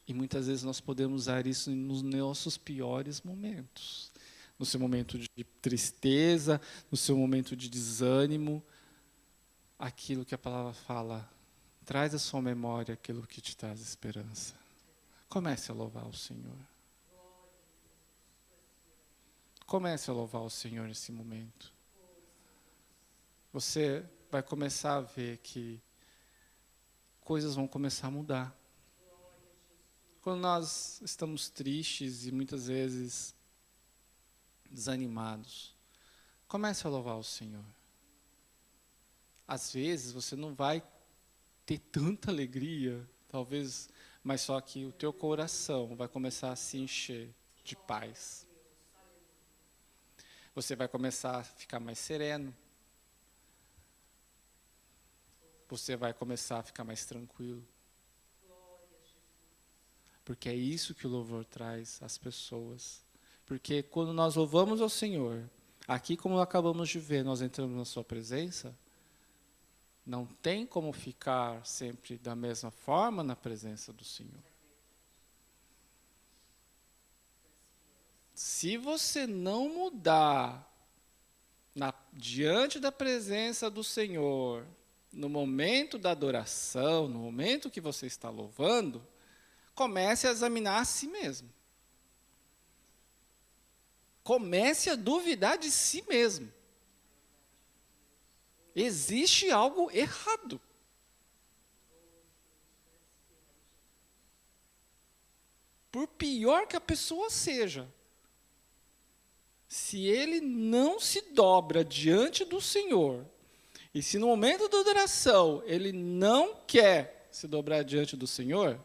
E muitas vezes nós podemos usar isso nos nossos piores momentos. No seu momento de tristeza, no seu momento de desânimo. Aquilo que a palavra fala, traz à sua memória aquilo que te traz esperança. Comece a louvar o Senhor. Comece a louvar o Senhor nesse momento. Você vai começar a ver que coisas vão começar a mudar. Quando nós estamos tristes e muitas vezes desanimados, comece a louvar o Senhor. Às vezes você não vai ter tanta alegria, talvez, mas só que o teu coração vai começar a se encher de paz. Você vai começar a ficar mais sereno. Você vai começar a ficar mais tranquilo. Porque é isso que o louvor traz às pessoas. Porque quando nós louvamos ao Senhor, aqui como acabamos de ver, nós entramos na sua presença, não tem como ficar sempre da mesma forma na presença do Senhor. Se você não mudar diante da presença do Senhor, no momento da adoração, no momento que você está louvando, comece a examinar a si mesmo. Comece a duvidar de si mesmo. Existe algo errado. Por pior que a pessoa seja, se ele não se dobra diante do Senhor, e se no momento da adoração ele não quer se dobrar diante do Senhor,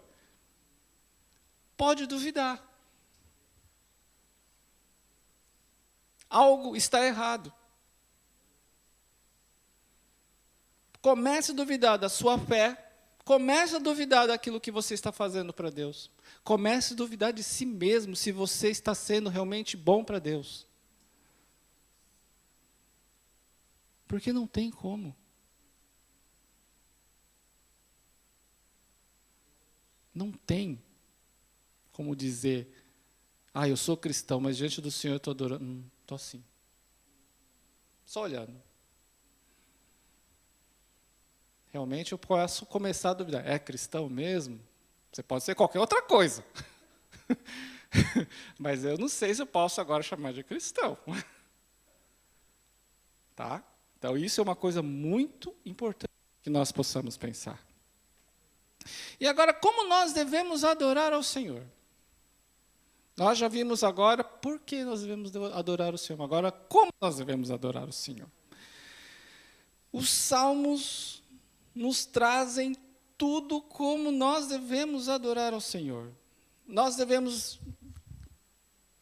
pode duvidar. Algo está errado. Comece a duvidar da sua fé. Comece a duvidar daquilo que você está fazendo para Deus. Comece a duvidar de si mesmo, se você está sendo realmente bom para Deus. Porque não tem como. Não tem como dizer, eu sou cristão, mas diante do Senhor eu estou adorando. Estou assim. Só olhando. Realmente eu posso começar a duvidar. É cristão mesmo? Você pode ser qualquer outra coisa. Mas eu não sei se eu posso agora chamar de cristão. Tá? Então isso é uma coisa muito importante que nós possamos pensar. E agora, como nós devemos adorar ao Senhor? Nós já vimos agora por que nós devemos adorar o Senhor. Agora, como nós devemos adorar o Senhor? Os salmos nos trazem tudo como nós devemos adorar ao Senhor. Nós devemos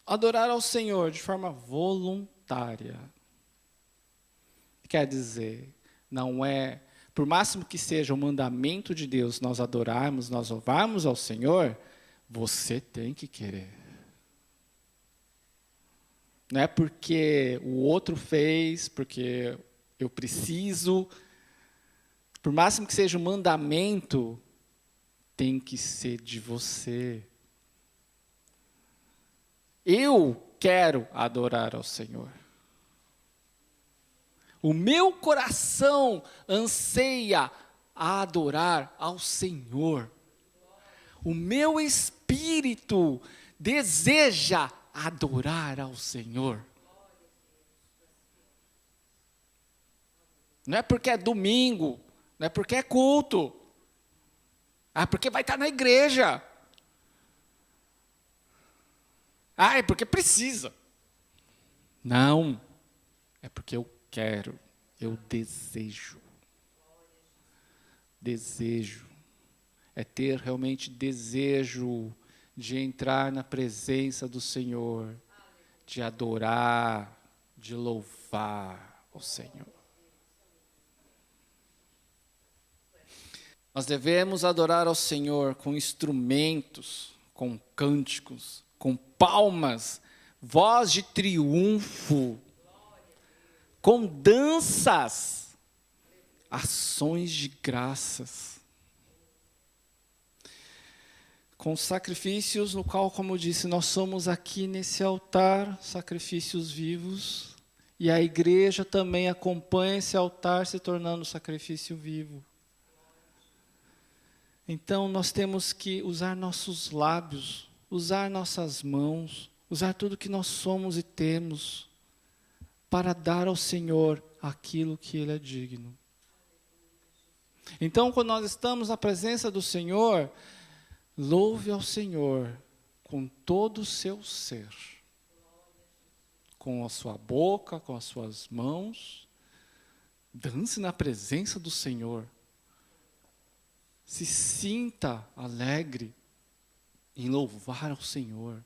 adorar ao Senhor de forma voluntária. Quer dizer, não é, por máximo que seja o mandamento de Deus, nós adorarmos, nós louvarmos ao Senhor, você tem que querer. Não é porque o outro fez, porque eu preciso. Por máximo que seja o mandamento, tem que ser de você. Eu quero adorar ao Senhor. O meu coração anseia a adorar ao Senhor. O meu espírito deseja adorar ao Senhor. Não é porque é domingo, não é porque é culto. É porque vai estar na igreja. É porque precisa. Não, é porque eu quero, eu desejo. Desejo. É ter realmente desejo de entrar na presença do Senhor, de adorar, de louvar o Senhor. Nós devemos adorar ao Senhor com instrumentos, com cânticos, com palmas, voz de triunfo, com danças, ações de graças, com sacrifícios, no qual, como eu disse, nós somos aqui nesse altar, sacrifícios vivos, e a igreja também acompanha esse altar se tornando sacrifício vivo. Então, nós temos que usar nossos lábios, usar nossas mãos, usar tudo que nós somos e temos, para dar ao Senhor aquilo que Ele é digno. Então, quando nós estamos na presença do Senhor, louve ao Senhor com todo o seu ser, com a sua boca, com as suas mãos, dance na presença do Senhor. Se sinta alegre em louvar ao Senhor,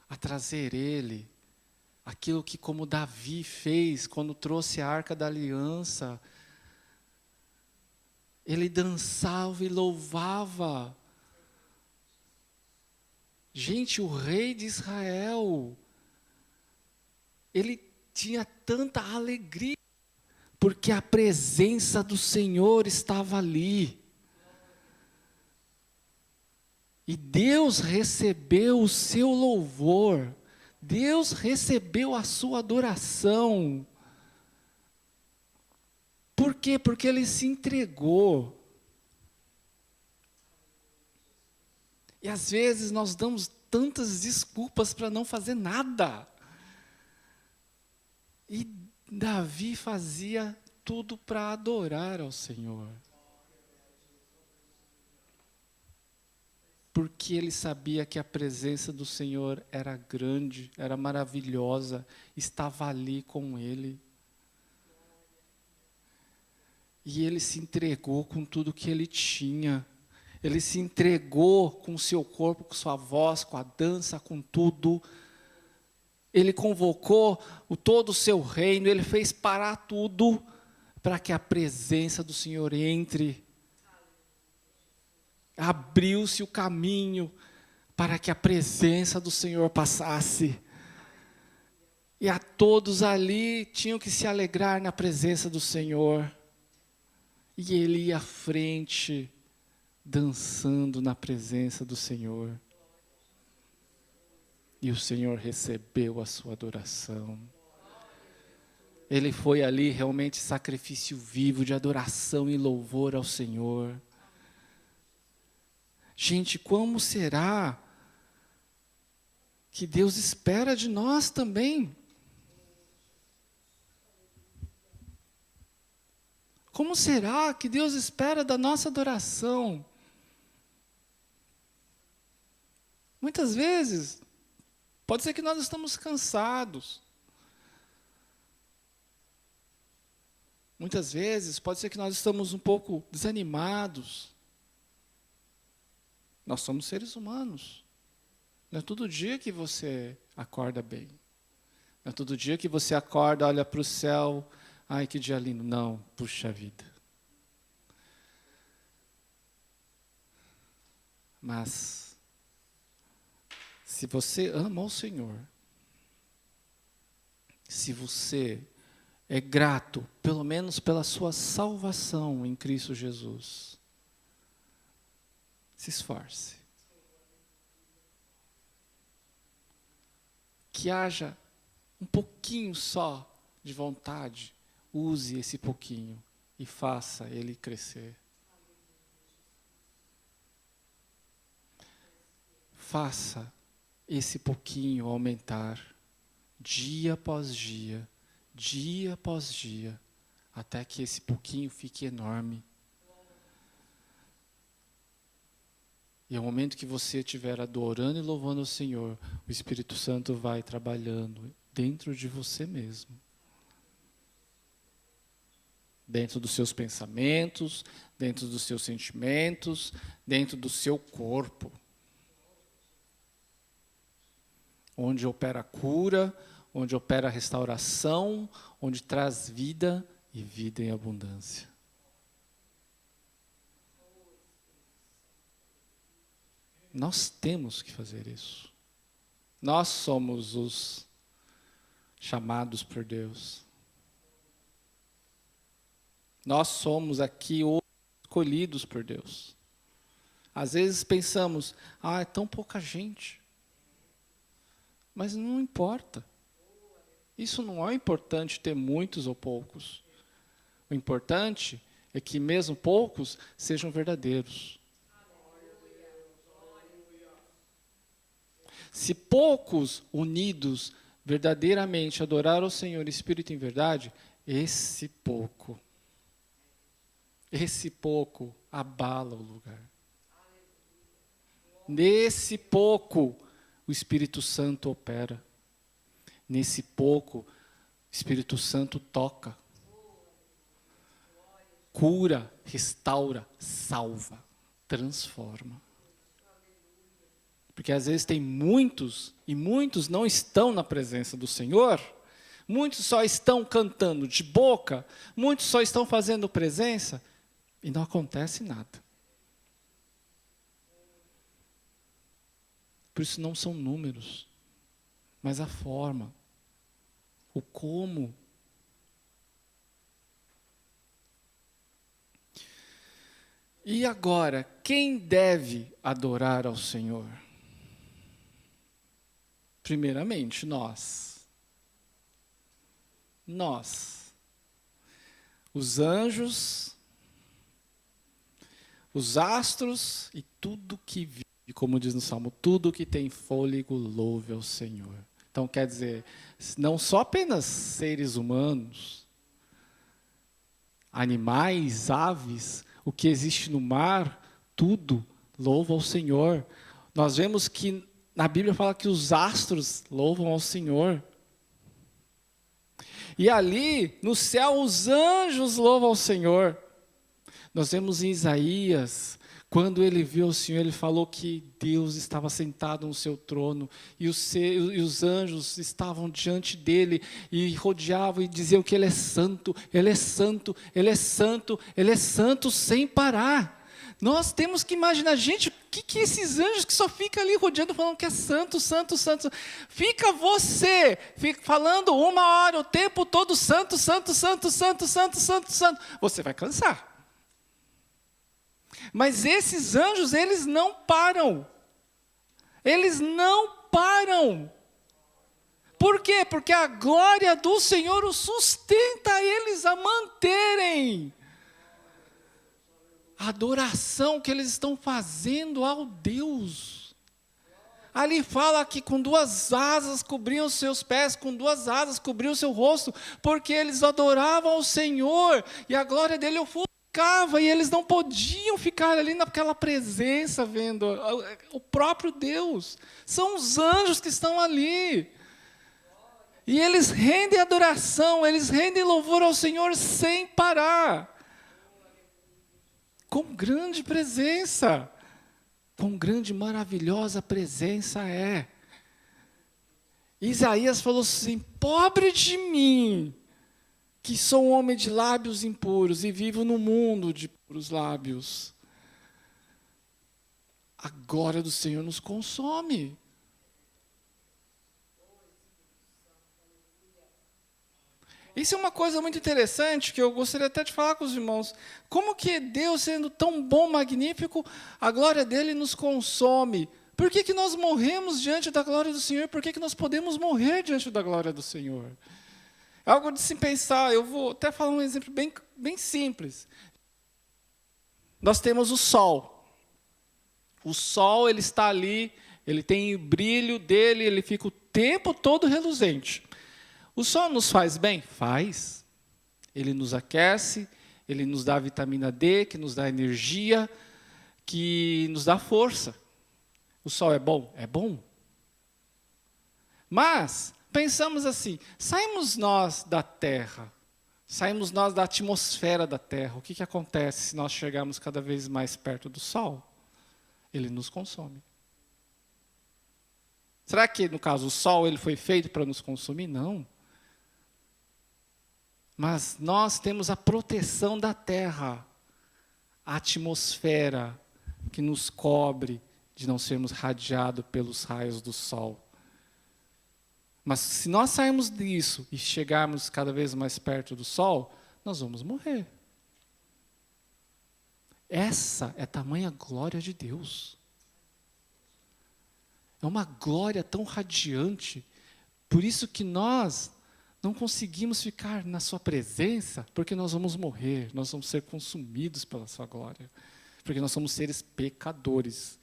a trazer Ele, aquilo que como Davi fez quando trouxe a Arca da Aliança, ele dançava e louvava. Gente, o rei de Israel, ele tinha tanta alegria, porque a presença do Senhor estava ali. E Deus recebeu o seu louvor, Deus recebeu a sua adoração. Por quê? Porque Ele se entregou. E às vezes nós damos tantas desculpas para não fazer nada. E Davi fazia tudo para adorar ao Senhor. Porque ele sabia que a presença do Senhor era grande, era maravilhosa, estava ali com ele. E ele se entregou com tudo que ele tinha. Ele se entregou com o seu corpo, com sua voz, com a dança, com tudo. Ele convocou todo o seu reino, ele fez parar tudo para que a presença do Senhor entre. Abriu-se o caminho para que a presença do Senhor passasse. E a todos ali tinham que se alegrar na presença do Senhor. E ele ia à frente dançando na presença do Senhor. E o Senhor recebeu a sua adoração. Ele foi ali realmente sacrifício vivo de adoração e louvor ao Senhor. Gente, como será que Deus espera de nós também? Como será que Deus espera da nossa adoração? Muitas vezes, pode ser que nós estamos cansados. Muitas vezes, pode ser que nós estamos um pouco desanimados. Nós somos seres humanos. Não é todo dia que você acorda bem. Não é todo dia que você acorda, olha para o céu, ai, que dia lindo. Não, puxa vida. Mas, se você ama o Senhor, se você é grato, pelo menos pela sua salvação em Cristo Jesus, se esforce. Que haja um pouquinho só de vontade, use esse pouquinho e faça ele crescer. Faça esse pouquinho aumentar, dia após dia, até que esse pouquinho fique enorme. E ao momento que você estiver adorando e louvando o Senhor, o Espírito Santo vai trabalhando dentro de você mesmo. Dentro dos seus pensamentos, dentro dos seus sentimentos, dentro do seu corpo. Onde opera a cura, onde opera a restauração, onde traz vida e vida em abundância. Nós temos que fazer isso. Nós somos os chamados por Deus. Nós somos aqui os escolhidos por Deus. Às vezes pensamos, é tão pouca gente. Mas não importa. Isso não é importante ter muitos ou poucos. O importante é que mesmo poucos sejam verdadeiros. Se poucos unidos verdadeiramente adorar ao Senhor Espírito em verdade, esse pouco abala o lugar. Nesse pouco, o Espírito Santo opera. Nesse pouco, o Espírito Santo toca. Cura, restaura, salva, transforma. Porque às vezes tem muitos, e muitos não estão na presença do Senhor, muitos só estão cantando de boca, muitos só estão fazendo presença, e não acontece nada. Por isso não são números, mas a forma, o como. E agora, quem deve adorar ao Senhor? Primeiramente, nós. Nós. Os anjos, os astros e tudo que vive, como diz no Salmo, tudo que tem fôlego louve ao Senhor. Então, quer dizer, não só apenas seres humanos, animais, aves, o que existe no mar, tudo louva ao Senhor. Nós vemos que na Bíblia fala que os astros louvam ao Senhor. E ali, no céu, os anjos louvam ao Senhor. Nós vemos em Isaías, quando ele viu o Senhor, ele falou que Deus estava sentado no seu trono, e os anjos estavam diante dele, e rodeavam e diziam que ele é santo, ele é santo, ele é santo, ele é santo, sem parar. Nós temos que imaginar, gente, o que esses anjos que só ficam ali rodeando, falando que é santo, santo, santo. Fica falando 1 hora, o tempo todo, santo, santo, santo, santo, santo, santo, santo. Você vai cansar. Mas esses anjos, eles não param. Eles não param. Por quê? Porque a glória do Senhor os sustenta eles a manterem a adoração que eles estão fazendo ao Deus. Ali fala que com 2 asas cobriam os seus pés, com 2 asas cobriam o seu rosto, porque eles adoravam ao Senhor, e a glória dele ofuscava, e eles não podiam ficar ali naquela presença, vendo o próprio Deus. São os anjos que estão ali. E eles rendem adoração, eles rendem louvor ao Senhor sem parar. Com grande presença. Com grande, maravilhosa presença é. Isaías falou assim: pobre de mim, que sou um homem de lábios impuros e vivo no mundo de puros lábios. A glória do Senhor nos consome. Isso é uma coisa muito interessante, que eu gostaria até de falar com os irmãos. Como que Deus, sendo tão bom, magnífico, a glória dele nos consome? Por que nós morremos diante da glória do Senhor? Por que nós podemos morrer diante da glória do Senhor? É algo de se pensar. Eu vou até falar um exemplo bem simples. Nós temos o sol. O sol, ele está ali, ele tem o brilho dele, ele fica o tempo todo reluzente. O sol nos faz bem? Faz. Ele nos aquece, ele nos dá vitamina D, que nos dá energia, que nos dá força. O sol é bom? É bom. Mas, pensamos assim, saímos nós da Terra, saímos nós da atmosfera da Terra, o que acontece se nós chegarmos cada vez mais perto do sol? Ele nos consome. Será que, no caso, o sol ele foi feito para nos consumir? Não. Mas nós temos a proteção da terra, a atmosfera que nos cobre de não sermos radiados pelos raios do sol. Mas se nós sairmos disso e chegarmos cada vez mais perto do sol, nós vamos morrer. Essa é a tamanha glória de Deus. É uma glória tão radiante, por isso que nós não conseguimos ficar na sua presença, porque nós vamos morrer, nós vamos ser consumidos pela sua glória, porque nós somos seres pecadores.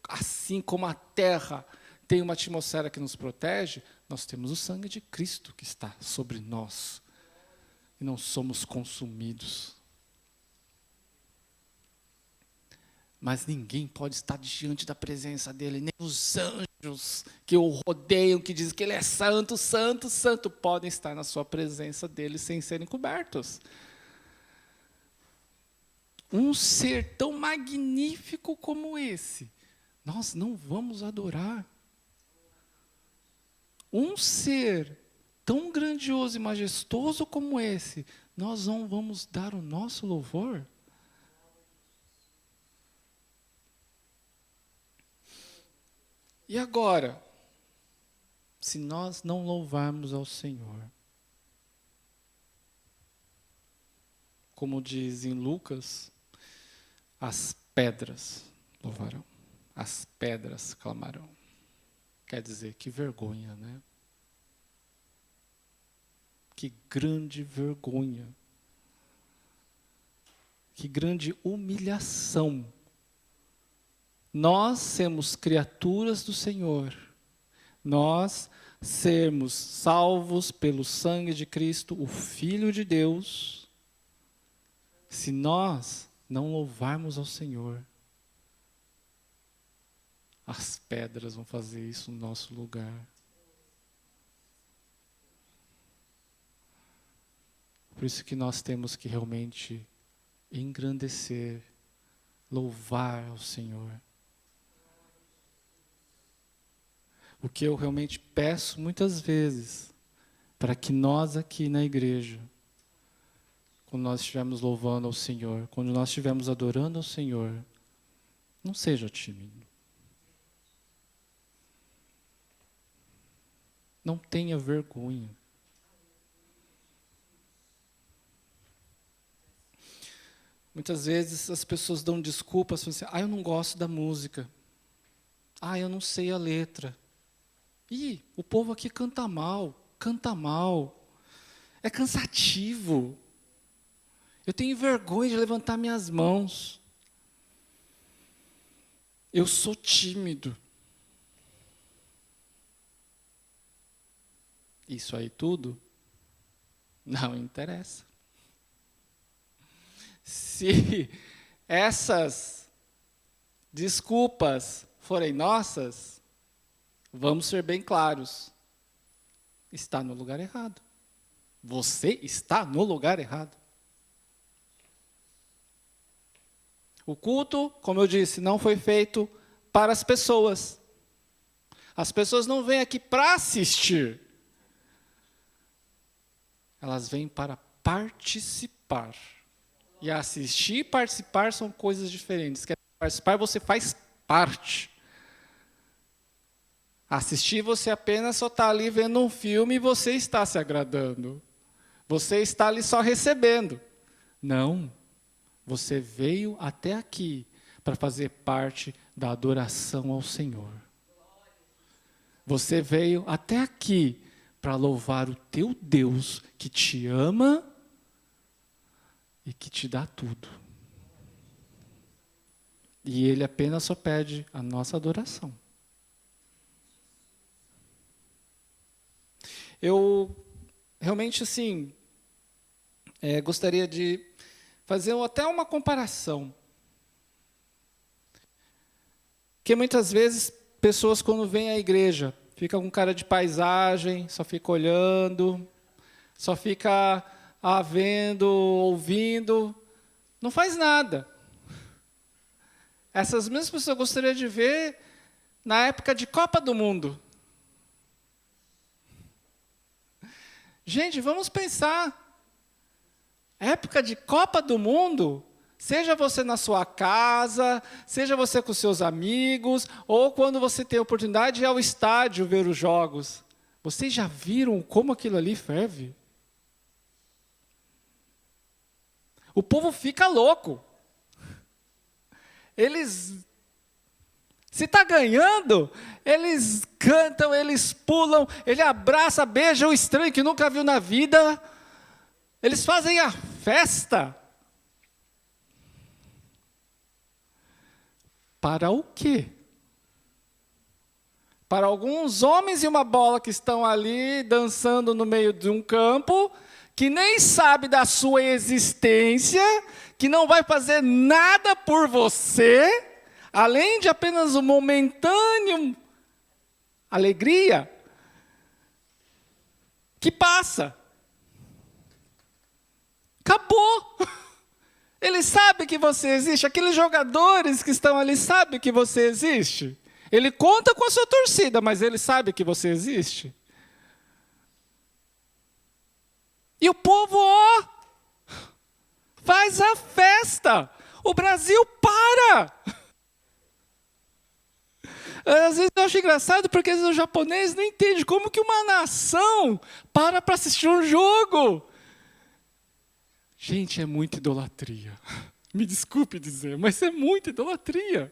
Assim como a terra tem uma atmosfera que nos protege, nós temos o sangue de Cristo que está sobre nós, e não somos consumidos. Mas ninguém pode estar diante da presença dele, nem os anjos que o rodeiam, que dizem que ele é santo, santo, santo, podem estar na sua presença dele sem serem cobertos. Um ser tão magnífico como esse, nós não vamos adorar. Um ser tão grandioso e majestoso como esse, nós não vamos dar o nosso louvor? E agora, se nós não louvarmos ao Senhor, como diz em Lucas, as pedras louvarão, as pedras clamarão. Quer dizer, que vergonha, né? Que grande vergonha. Que grande humilhação. Nós sermos criaturas do Senhor, nós sermos salvos pelo sangue de Cristo, o Filho de Deus, se nós não louvarmos ao Senhor, as pedras vão fazer isso no nosso lugar. Por isso que nós temos que realmente engrandecer, louvar ao Senhor. O que eu realmente peço muitas vezes, para que nós aqui na igreja, quando nós estivermos louvando ao Senhor, quando nós estivermos adorando ao Senhor, não seja tímido. Não tenha vergonha. Muitas vezes as pessoas dão desculpas, falam assim, eu não gosto da música. Eu não sei a letra. O povo aqui canta mal. É cansativo. Eu tenho vergonha de levantar minhas mãos. Eu sou tímido. Isso aí tudo não interessa. Se essas desculpas forem nossas, vamos ser bem claros. Está no lugar errado. Você está no lugar errado. O culto, como eu disse, não foi feito para as pessoas. As pessoas não vêm aqui para assistir. Elas vêm para participar. E assistir e participar são coisas diferentes. Quer participar, você faz parte. Assistir, você apenas só está ali vendo um filme e você está se agradando. Você está ali só recebendo. Não. Você veio até aqui para fazer parte da adoração ao Senhor. Você veio até aqui para louvar o teu Deus que te ama e que te dá tudo. E Ele apenas só pede a nossa adoração. Eu realmente, assim, gostaria de fazer até uma comparação. Porque muitas vezes, pessoas quando vêm à igreja, ficam com cara de paisagem, só fica olhando, só fica vendo, ouvindo, não faz nada. Essas mesmas pessoas eu gostaria de ver na época de Copa do Mundo. Gente, vamos pensar. Época de Copa do Mundo, seja você na sua casa, seja você com seus amigos, ou quando você tem a oportunidade de ir ao estádio ver os jogos. Vocês já viram como aquilo ali ferve? O povo fica louco. Se está ganhando, eles cantam, eles pulam, ele abraça, beija o estranho que nunca viu na vida. Eles fazem a festa. Para o quê? Para alguns homens e uma bola que estão ali dançando no meio de um campo, que nem sabe da sua existência, que não vai fazer nada por você, além de apenas um momentâneo alegria, que passa. Acabou. Ele sabe que você existe. Aqueles jogadores que estão ali sabem que você existe. Ele conta com a sua torcida, mas ele sabe que você existe. E o povo, faz a festa. O Brasil para. Às vezes eu acho engraçado porque os japoneses não entendem como que uma nação para assistir um jogo. Gente, é muita idolatria. Me desculpe dizer, mas é muita idolatria.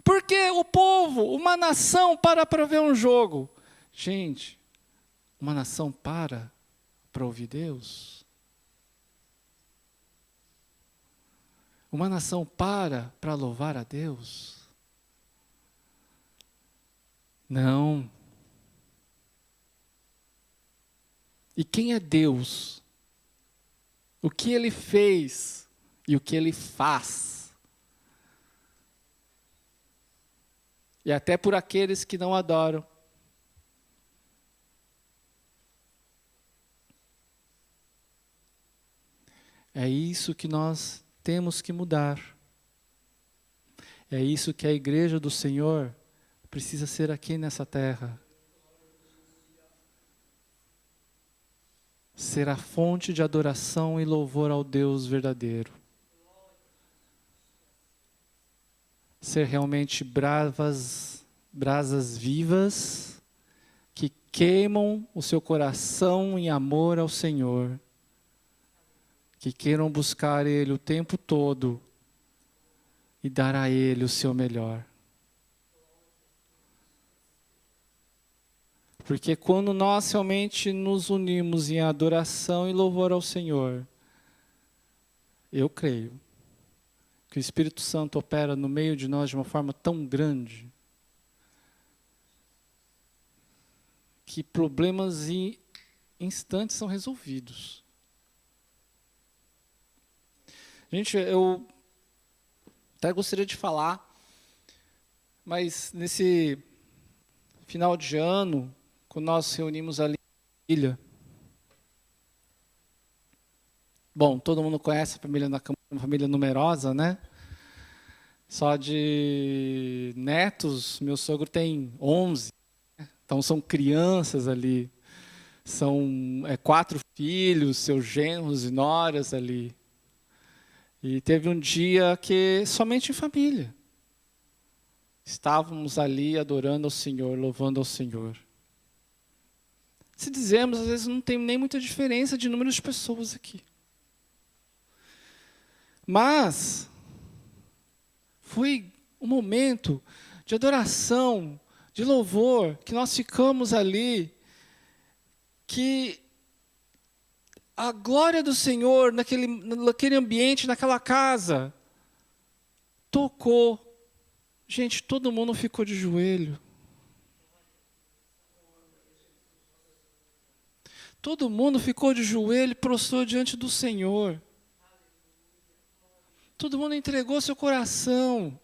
Porque o povo, uma nação para ver um jogo. Gente, uma nação para ouvir Deus? Uma nação para louvar a Deus? Não. E quem é Deus? O que Ele fez e o que Ele faz? E até por aqueles que não adoram. É isso que nós temos que mudar. É isso que a igreja do Senhor precisa ser aqui nessa terra. Ser a fonte de adoração e louvor ao Deus verdadeiro. Ser realmente brasas vivas que queimam o seu coração em amor ao Senhor. que queiram buscar Ele o tempo todo e dar a Ele o seu melhor. Porque quando nós realmente nos unimos em adoração e louvor ao Senhor, eu creio que o Espírito Santo opera no meio de nós de uma forma tão grande que problemas em instantes são resolvidos. Gente, eu até gostaria de falar, mas nesse final de ano, quando nós reunimos ali na família, bom, todo mundo conhece a família na uma família numerosa, né? Só de netos, meu sogro tem 11, então são crianças ali, são 4 filhos, seus genros e noras ali. E teve um dia que somente em família estávamos ali adorando ao Senhor, louvando ao Senhor. Se dizemos, às vezes não tem nem muita diferença de número de pessoas aqui. Mas foi um momento de adoração, de louvor, que nós ficamos ali, que a glória do Senhor naquele ambiente, naquela casa, tocou. Gente, todo mundo ficou de joelho. Todo mundo ficou de joelho e prostrou diante do Senhor. Todo mundo entregou seu coração.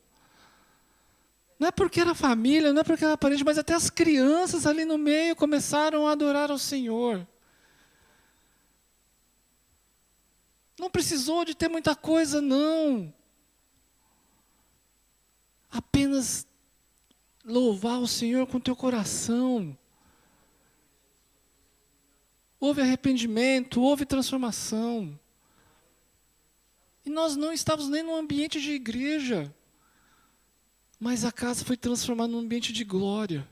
Não é porque era família, não é porque era parente, mas até as crianças ali no meio começaram a adorar ao Senhor. Não precisou de ter muita coisa, não. Apenas louvar o Senhor com teu coração. Houve arrependimento, houve transformação. E nós não estávamos nem num ambiente de igreja. Mas a casa foi transformada num ambiente de glória.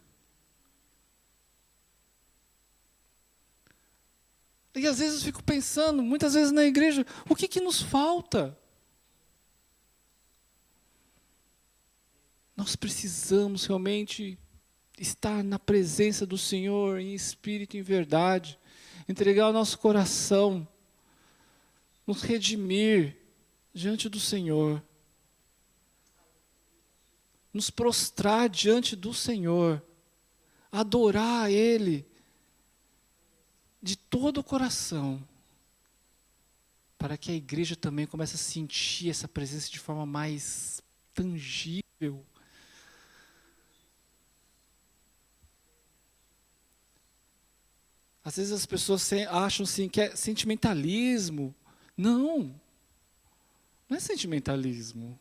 E às vezes eu fico pensando, muitas vezes na igreja, o que nos falta? Nós precisamos realmente estar na presença do Senhor, em espírito e em verdade, entregar o nosso coração, nos redimir diante do Senhor, nos prostrar diante do Senhor, adorar a Ele de todo o coração, para que a igreja também comece a sentir essa presença de forma mais tangível. Às vezes as pessoas acham assim, que é sentimentalismo. Não é sentimentalismo.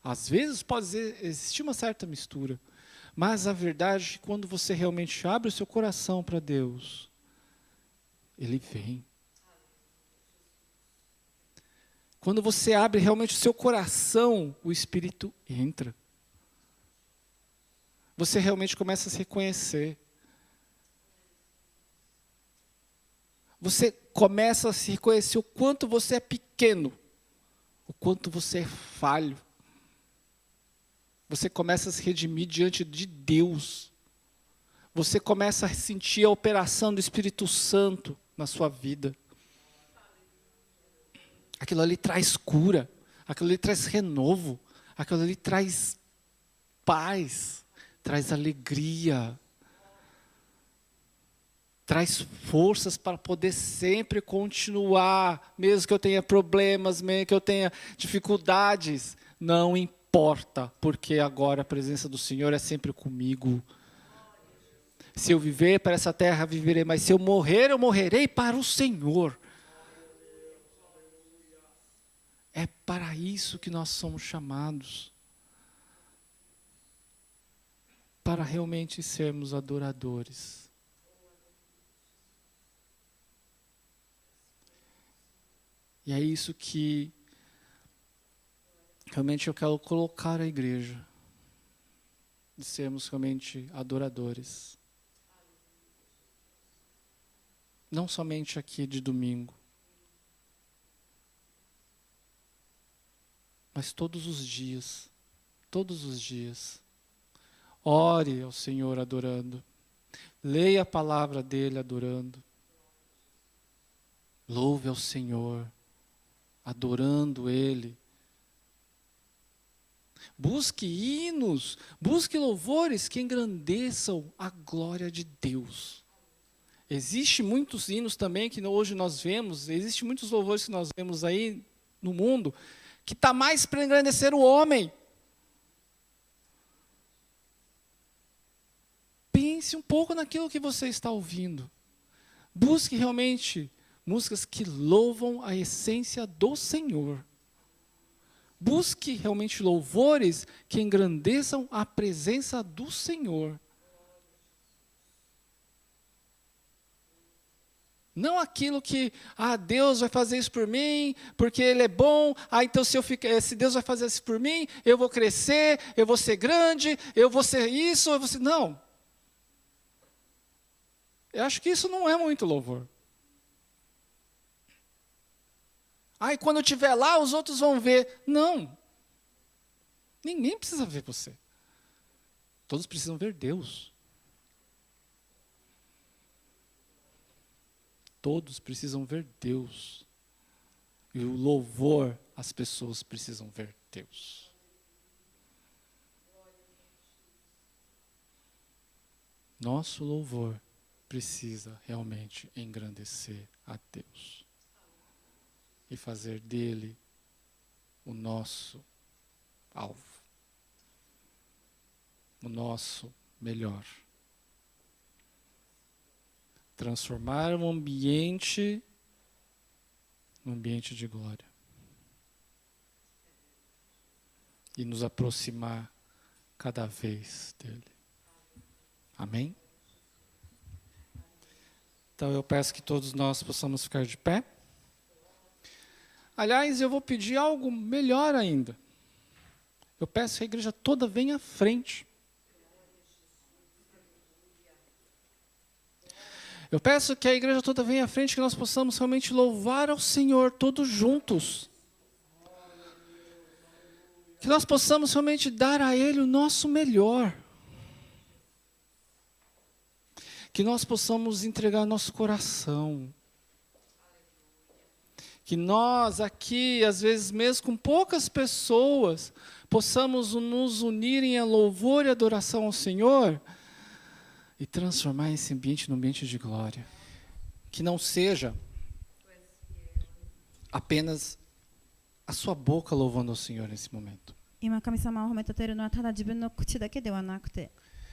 Às vezes pode existir uma certa mistura, mas a verdade é que quando você realmente abre o seu coração para Deus, Ele vem. Quando você abre realmente o seu coração, o Espírito entra. Você realmente começa a se reconhecer. Você começa a se reconhecer o quanto você é pequeno, o quanto você é falho. Você começa a se redimir diante de Deus. Você começa a sentir a operação do Espírito Santo na sua vida. Aquilo ali traz cura, aquilo ali traz renovo, aquilo ali traz paz, traz alegria, traz forças para poder sempre continuar, mesmo que eu tenha problemas, mesmo que eu tenha dificuldades, não importa, porque agora a presença do Senhor é sempre comigo. Se eu viver para essa terra, viverei, mas se eu morrer, eu morrerei para o Senhor. É para isso que nós somos chamados. Para realmente sermos adoradores. E é isso que realmente eu quero colocar a igreja. De sermos realmente adoradores. Não somente aqui de domingo. Mas todos os dias, ore ao Senhor adorando. Leia a palavra dele adorando. Louve ao Senhor, adorando Ele. Busque hinos, busque louvores que engrandeçam a glória de Deus. Existem muitos hinos também que hoje nós vemos, existem muitos louvores que nós vemos aí no mundo, que está mais para engrandecer o homem. Pense um pouco naquilo que você está ouvindo. Busque realmente músicas que louvam a essência do Senhor. Busque realmente louvores que engrandeçam a presença do Senhor. Não aquilo que, Deus vai fazer isso por mim, porque Ele é bom, então se Deus vai fazer isso por mim, eu vou crescer, eu vou ser grande, eu vou ser isso, eu vou ser... Não. Eu acho que isso não é muito louvor. E quando eu estiver lá, os outros vão ver. Não. Ninguém precisa ver você. Todos precisam ver Deus. Todos precisam ver Deus. E o louvor, as pessoas precisam ver Deus. Nosso louvor precisa realmente engrandecer a Deus. E fazer dele o nosso alvo. O nosso melhor. Transformar um ambiente num ambiente de glória. E nos aproximar cada vez dele. Amém? Então eu peço que todos nós possamos ficar de pé. Aliás, eu vou pedir algo melhor ainda. Eu peço que a igreja toda venha à frente. Eu peço que a igreja toda venha à frente, que nós possamos realmente louvar ao Senhor todos juntos. Que nós possamos realmente dar a Ele o nosso melhor. Que nós possamos entregar nosso coração. Que nós aqui, às vezes mesmo com poucas pessoas, possamos nos unir em louvor e adoração ao Senhor e transformar esse ambiente num ambiente de glória. Que não seja apenas a sua boca louvando ao Senhor nesse momento.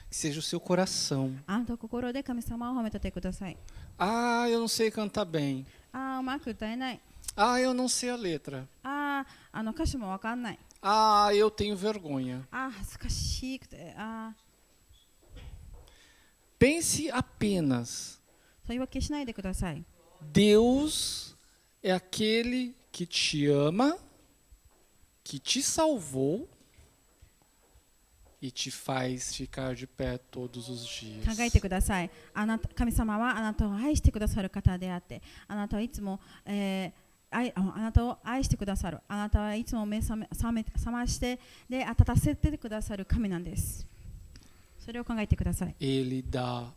Que seja o seu coração. Eu não sei cantar bem. Eu não sei a letra. Eu tenho vergonha. Pense apenas. Deus é aquele que te ama, que te salvou e te faz ficar de pé todos os dias. 考えてください。神様はあなたを愛してくださる方であって、あなたはいつも、あなたを愛してくださる。あなたはいつも目覚ましてで温たせてくださる神なんです。それを考えてください。Ele dá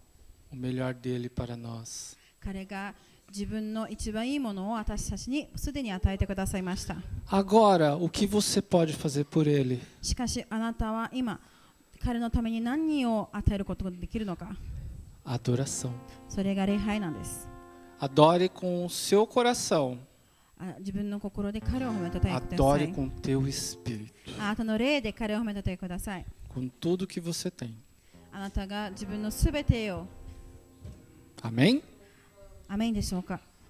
o melhor dele para nós. 彼が自分の一番いいものを私たちにすでに与えてくださいました。Agora, o que você pode fazer por ele? しかしあなたは今彼のために何を与えることができるのか。Adoração. それが礼拝なんです。Adore com o seu coração. 自分の心で彼を褒めたたえください。Adore com teu espírito. あなたの霊で彼を褒めたたえください。Com tudo que você tem. あなたが自分のすべてを。Amém? アメンでしょうか。